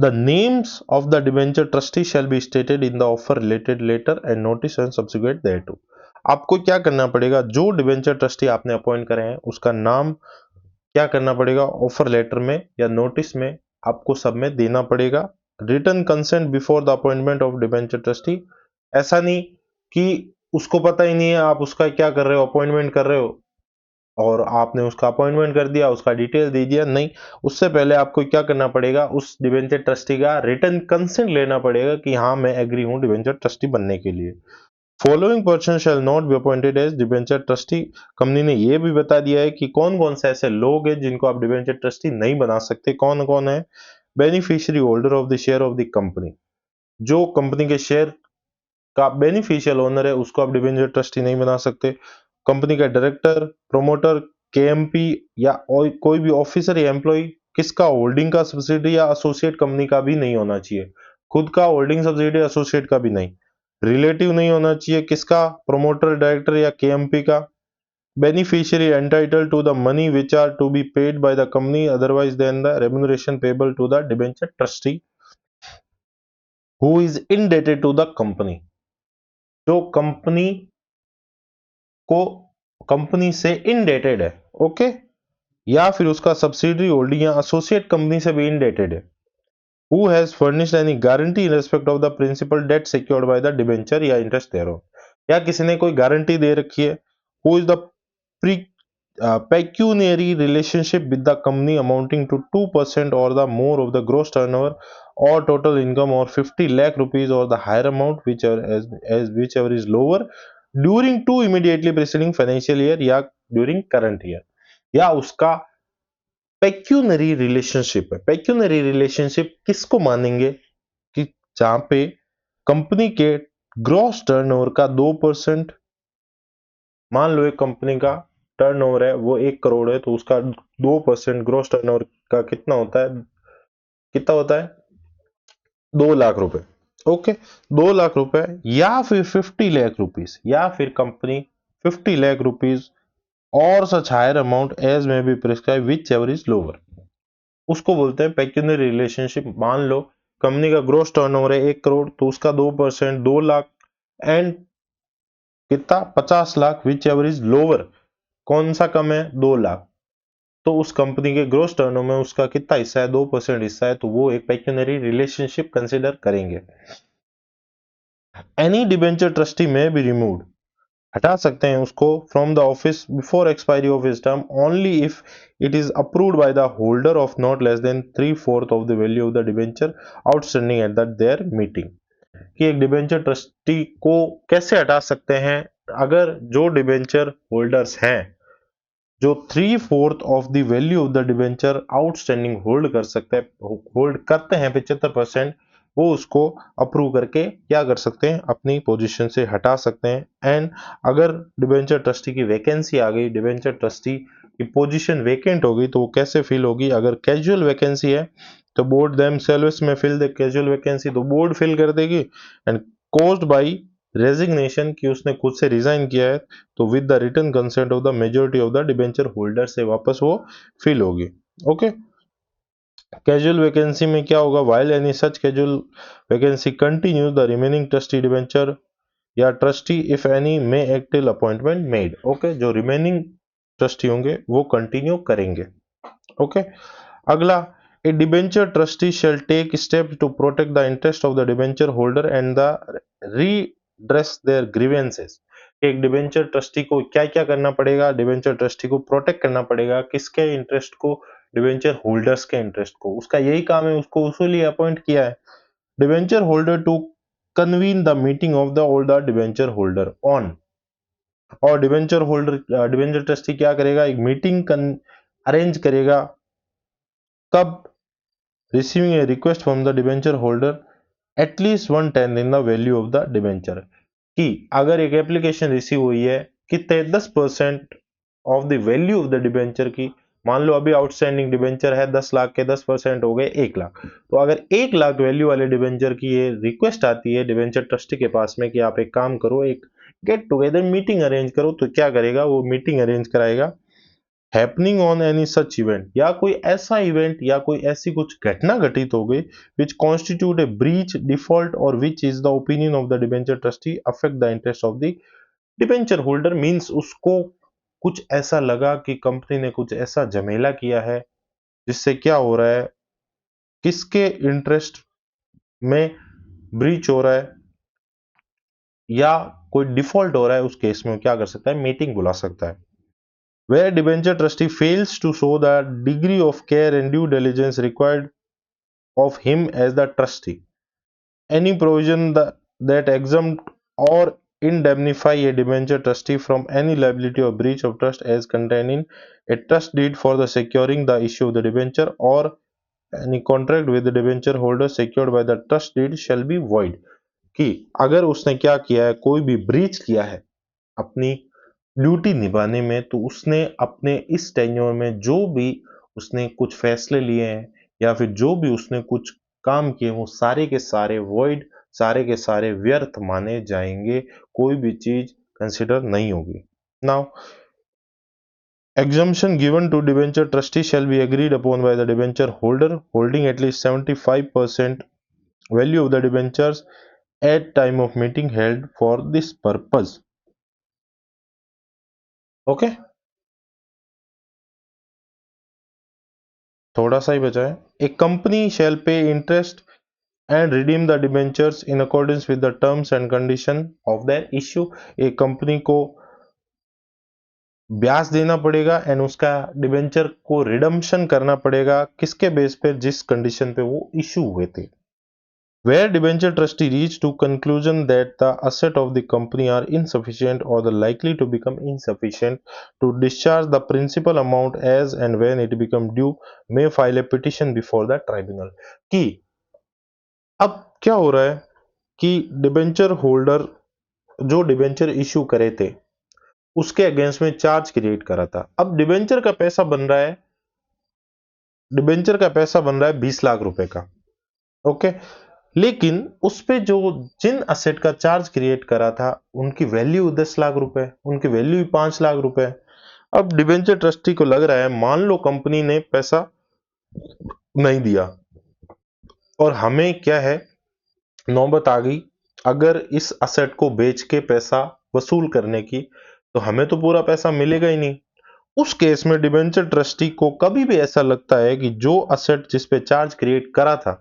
the names of the debenture trustee shall be stated in the offer related letter and notice and subsequent thereto. आपको क्या करना पड़ेगा, जो डिबेंचर ट्रस्टी आपने अपॉइंट करे हैं उसका नाम क्या करना पड़ेगा, ऑफर लेटर में या नोटिस में आपको सब में देना पड़ेगा। Return consent before the appointment of debenture trustee, ऐसा नहीं कि उसको पता ही नहीं है, आप उसका क्या कर रहे हो, अपॉइंटमेंट कर रहे हो और आपने उसका अपॉइंटमेंट कर दिया, उसका डिटेल दे दिया, नहीं, उससे पहले आपको क्या करना पड़ेगा, उस डिबेंचर ट्रस्टी का रिटर्न कंसेंट लेना पड़ेगा कि हाँ मैं एग्री हूं डिबेंचर ट्रस्टी बनने के लिए। Following person shall not be appointed as debenture trustee, company ने यह भी बता दिया है कि कौन कौन से ऐसे लोग हैं जिनको आप डिबेंचर ट्रस्टी नहीं बना सकते, कौन कौन है, beneficiary holder of the share of the company, जो कंपनी के शेयर का बेनिफिशियल ओनर है उसको आप डिबेंचर ट्रस्टी नहीं बना सकते। कंपनी का डायरेक्टर, प्रोमोटर, केएमपी या कोई भी ऑफिसर या एम्प्लॉय किसका होल्डिंग का सब्सिडी या एसोसिएट कंपनी का भी नहीं होना चाहिए, खुद का होल्डिंग सब्सिडी एसोसिएट का भी नहीं, रिलेटिव नहीं होना चाहिए किसका, प्रोमोटर, डायरेक्टर या केएमपी का, beneficiary entitled to the money which are to be paid by the company otherwise than the remuneration payable to the debenture trustee who is indebted to the company, जो company से indebted है, okay, या फिर उसका subsidiary holding या associate company से भी indebted है। Who has furnished any guarantee in respect of the principal debt secured by the debenture या interest thereon, या किसी ने कोई गारंटी दे रखी है। Who is the pre pecuniary relationship with the company amounting to 2% or the more of the gross turnover or total income or 50 lakh rupees or the higher amount whichever is lower during two immediately preceding financial year या during current year, या उसका pecuniary relationship है। Pecuniary relationship किसको मानेंगे कि जहां पे company के ग्रॉस टर्नओवर का 2%, मान लो एक कंपनी का टर्नओवर है वो 1 करोड़ है तो उसका 2% ग्रॉस टर्नओवर का कितना होता है, कितना होता है, 2 लाख रुपए, ओके, 2 लाख रुपए या फिर 50 लाख रुपीज, या फिर कंपनी 50 लाख रुपीज और सच हायर अमाउंट एज में be prescribe which ever is lower, उसको बोलते हैं पेक्यूनरी रिलेशनशिप। मान लो कंपनी का ग्रोस टर्नओवर है 1 करोड़ तो उसका 2% 2 लाख एंड कितना 50 lakh which ever is lower, कौन सा कम है, 2 लाख, तो उस कंपनी के ग्रोस टर्नओवर में उसका कितना हिस्सा है, 2% हिस्सा है, तो वो एक पेक्यूनरी रिलेशनशिप कंसिडर करेंगे। एनी डिबेंचर ट्रस्टी में बी रिमूव्ड, हटा सकते हैं उसको from the office before expiry of his term only if it is approved by the holder of not less then 3/4 of the value of the debenture outstanding at that their meeting. कि एक debenture trustee को कैसे हटा सकते हैं, अगर जो debenture holders हैं जो 3/4 of the value of the debenture outstanding hold कर सकते हैं, होल्ड करते हैं 75%, वो उसको अप्रूव करके क्या कर सकते हैं, अपनी पोजीशन से हटा सकते हैं। एंड अगर डिबेंचर ट्रस्टी की वैकेंसी आ गई, डिबेंचर ट्रस्टी की पोजीशन वेकेंट हो गई, तो वो कैसे फिल होगी, अगर कैजुअल वैकेंसी है तो बोर्ड देम सेल्व्स में फिल द कैजुअल वैकेंसी, तो बोर्ड फिल कर देगी। एंड कॉज्ड बाई रेजिग्नेशन, की उसने खुद से रिजाइन किया है, तो with the written consent of the majority of the debenture holder से वापस वो फिल होगी। ओके, कैजुअल वैकेंसी में क्या होगा, while any such casual vacancy continue the remaining trustee debenture या trustee if any may act till appointment made. Okay, जो remaining trustee होंगे वो कंटिन्यू करेंगे। ओके, अगला, a debenture trustee shall take step to protect the interest of the debenture holder and the redress their grievances. एक debenture trustee को क्या क्या करना पड़ेगा, डिबेंचर ट्रस्टी को प्रोटेक्ट करना पड़ेगा, किसके इंटरेस्ट को, डिबेंचर होल्डर्स के इंटरेस्ट को। उसका यही काम है, उसको उसूली अपॉइंट किया है debenture holder to convene the meeting of the all the debenture holder on. और डिबेंचर होल्डर, डिबेंचर ट्रस्टी क्या करेगा, एक मीटिंग अरेंज करेगा, कब, receiving a request from the debenture holder at least 1/10 in the value of the debenture। कि अगर एक application receive हुई है कितने, 10% of the value of the debenture की, मान लो अभी आउटस्टैंडिंग डिबेंचर है 10 लाख के, 10% हो गए 1 लाख, तो अगर 1 लाख वैल्यू वाले डिबेंचर की ये रिक्वेस्ट आती है डिबेंचर ट्रस्टी के पास में कि आप एक काम करो, एक गेट टुगेदर मीटिंग अरेंज करो, तो क्या करेगा वो, मीटिंग अरेंज कराएगा। Happening on any such event, या कोई ऐसा इवेंट या कोई ऐसी कुछ घटना घटित हो गई which constitute a breach, default और which is the opinion of the debenture trustee affect the interest of the debenture holder. Means उसको कुछ ऐसा लगा कि कंपनी ने कुछ ऐसा झमेला किया है जिससे क्या हो रहा है, किसके इंटरेस्ट में ब्रीच हो रहा है या कोई डिफॉल्ट हो रहा है, उस केस में क्या कर सकता है, मीटिंग बुला सकता है। Where debenture trustee fails to show the degree of care and due diligence required of him as the trustee, any provision that exempt or indemnify a debenture trustee from any liability or breach of trust as contained in a trust deed for the securing the issue of the debenture or any contract with the debenture holder secured by the trust deed shall be void। कि अगर उसने क्या किया है, कोई भी breach किया है अपनी ड्यूटी निभाने में, तो उसने अपने इस टेन्योर में जो भी उसने कुछ फैसले लिए हैं या फिर जो भी उसने कुछ काम किए, वो सारे के सारे वॉइड, सारे के सारे व्यर्थ माने जाएंगे, कोई भी चीज कंसिडर नहीं होगी। Now, exemption given to debenture trustee shall be agreed upon by the debenture holder holding at least 75% value of the debentures at time of meeting held for this purpose। Okay, थोड़ा सा ही बचा है। ए company shall पे interest and redeem the debentures in accordance with the terms and condition of their issue। एक company को ब्याज देना पड़ेगा एंड उसका डिबेंचर को रिडम्पशन करना पड़ेगा, किसके बेस पे, जिस कंडीशन पे वो इशू हुए थे। Where debenture trustee reach to conclusion that the asset of the company are insufficient or the likely to become insufficient to discharge the principal amount as and when it become due may file a petition before the tribunal। कि अब क्या हो रहा है कि debenture holder जो debenture issue करे थे उसके अगेंस्ट में चार्ज क्रिएट करा था। अब डिबेंचर का पैसा बन रहा है, डिबेंचर का पैसा बन रहा है 20 लाख रुपए का। ओके, लेकिन उस पे जो जिन असेट का चार्ज क्रिएट करा था उनकी वैल्यू 10 लाख रुपए, उनकी वैल्यू 5 लाख रुपए। अब डिबेंचर ट्रस्टी को लग रहा है, मान लो कंपनी ने पैसा नहीं दिया और हमें क्या है, नौबत आ गई अगर इस असेट को बेच के पैसा वसूल करने की, तो हमें तो पूरा पैसा मिलेगा ही नहीं। उस केस में डिबेंचर ट्रस्टी को कभी भी ऐसा लगता है कि जो असेट जिस पे चार्ज क्रिएट करा था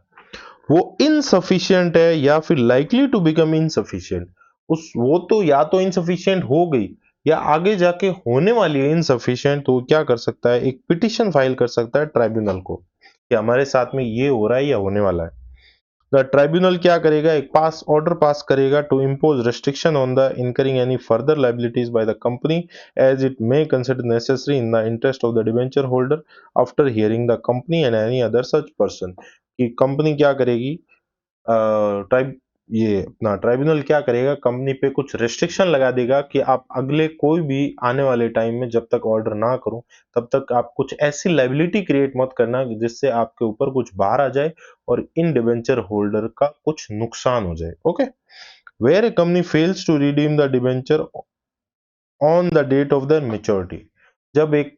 वो इनसफिशिएंट है या फिर लाइकली टू बिकम इनसफिशिएंट, उस वो तो या तो इनसफिशिएंट हो गई या आगे जाके होने वाली है इनसफिशिएंट, तो क्या कर सकता है, एक पिटिशन फाइल कर सकता है ट्राइब्यूनल को कि हमारे साथ में ये हो रहा है या होने वाला है। द ट्राइब्यूनल क्या करेगा, एक पास ऑर्डर पास करेगा to impose restriction on the incurring any further liabilities by the company as it may consider necessary in the interest of the debenture holder after hearing the company and any other such person. कि company क्या करेगी, tribe ये अपना tribunal क्या करेगा, company पे कुछ restriction लगा देगा कि आप अगले कोई भी आने वाले टाइम में जब तक ऑर्डर ना करूं तब तक आप कुछ ऐसी लाइबिलिटी क्रिएट मत करना जिससे आपके ऊपर कुछ बाहर आ जाए और इन डिबेंचर होल्डर का कुछ नुकसान हो जाए। Okay, where a company fails to redeem the debenture on the date of the maturity, जब एक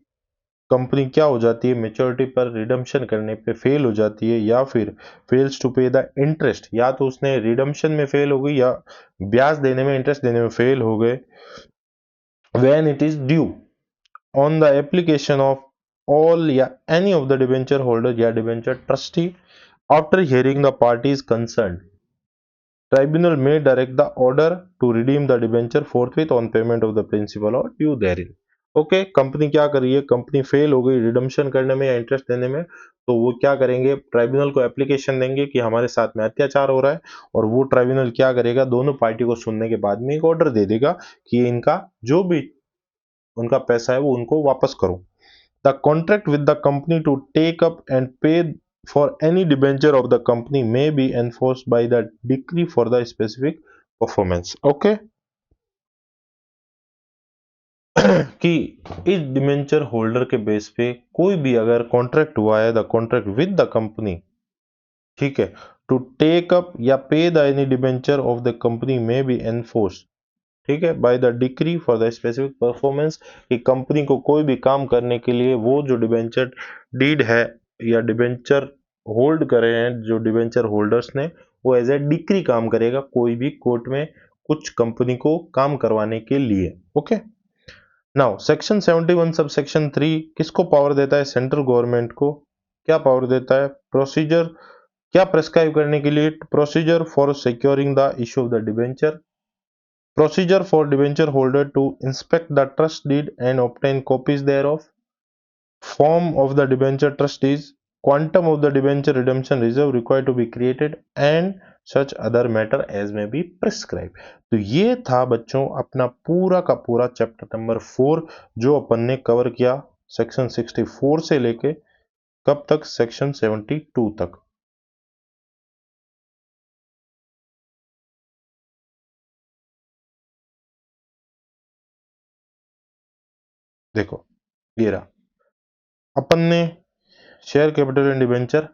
कंपनी क्या हो जाती है, मेच्योरिटी पर रिडम्पशन करने पे फेल हो जाती है या फिर फेल्स टू पे द इंटरेस्ट, या तो उसने रिडम्पशन में फेल हो गई या ब्याज देने में, इंटरेस्ट देने में फेल हो गए, when it is due on the application of all या any of the debenture holder या debenture trustee after hearing the parties concern, tribunal may direct the order to redeem the debenture forthwith on payment of the principal और due thereon. Okay, company क्या कर रही है, company fail हो गई redemption करने में या इंटरेस्ट देने में, तो वो क्या करेंगे, ट्राइब्यूनल को एप्लीकेशन देंगे कि हमारे साथ में अत्याचार हो रहा है, और वो ट्राइब्यूनल क्या करेगा, दोनों पार्टी को सुनने के बाद में एक ऑर्डर दे देगा कि इनका जो भी उनका पैसा है वो उनको वापस करो। The contract with the company to take up and pay for any debenture of the company may be enforced by the decree for the specific performance. Okay? कि इस डिबेंचर होल्डर के बेस पे कोई भी अगर कॉन्ट्रैक्ट हुआ है, the contract with the company, ठीक है, टू टेक अप या पे the any debenture of the company में बी एनफोर्स, ठीक है, by the decree for the specific performance, कि कंपनी को कोई भी काम करने के लिए वो जो डिबेंचर डीड है या डिबेंचर होल्ड करे हैं जो डिबेंचर होल्डर्स ने, वो एज ए डिक्री काम करेगा कोई भी कोर्ट में कुछ कंपनी को काम करवाने के लिए। Okay, now section 71 sub section 3 किसको पावर देता है, सेंट्रल गवर्नमेंट को। क्या पावर देता है, प्रोसीजर क्या प्रेस्क्राइब करने के लिए, procedure for securing the issue of the debenture, procedure for debenture holder to inspect the trust deed and obtain copies thereof, form of the debenture trust is, quantum of the debenture redemption reserve required to be created and such other matter as may be prescribed। तो ये था बच्चों अपना पूरा का पूरा chapter number 4 जो अपन ने कवर किया सेक्शन 64 से लेके कब तक, सेक्शन 72 तक। देखो ये रहा, अपन ने share capital and debenture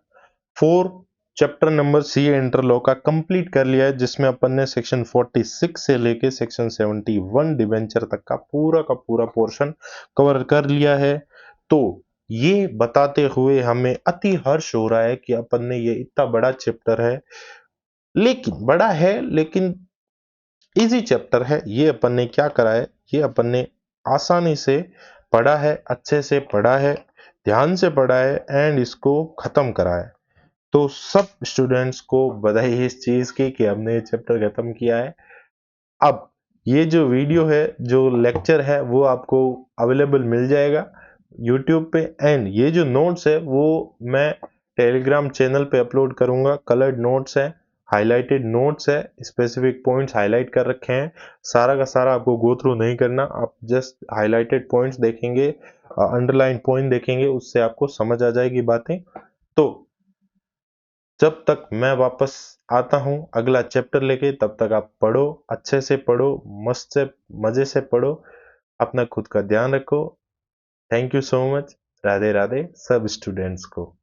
4 chapter number C inter law का कंप्लीट कर लिया है, जिसमें अपन ने सेक्शन 46 से लेके सेक्शन 71 डिबेंचर तक का पूरा पोर्शन कवर कर लिया है। तो ये बताते हुए हमें अति हर्ष हो रहा है कि अपन ने ये इतना बड़ा चैप्टर है, लेकिन बड़ा है लेकिन इजी चैप्टर है, ये अपन ने क्या करा है, ये अपन ने आसानी से पढ़ा है, अच्छे से पढ़ा है, ध्यान से पढ़ा है एंड इसको खत्म करा है। तो सब स्टूडेंट्स को बधाई इस चीज की कि हमने ये चैप्टर खत्म किया है। अब ये जो वीडियो है, जो लेक्चर है, वो आपको अवेलेबल मिल जाएगा यूट्यूब पे, एंड ये जो नोट्स है वो मैं टेलीग्राम चैनल पे अपलोड करूंगा। कलर्ड नोट्स है, हाईलाइटेड नोट्स है, स्पेसिफिक पॉइंट्स हाईलाइट कर रखे हैं, सारा का सारा आपको गो थ्रू नहीं करना, आप जस्ट हाईलाइटेड पॉइंट्स देखेंगे, अंडरलाइन पॉइंट देखेंगे, उससे आपको समझ आ जाएगी बातें। तो जब तक मैं वापस आता हूँ अगला चैप्टर लेके, तब तक आप पढ़ो, अच्छे से पढ़ो, मस्त से मजे से पढ़ो, अपना खुद का ध्यान रखो। Thank you so much. Radhe Radhe सब स्टूडेंट्स को।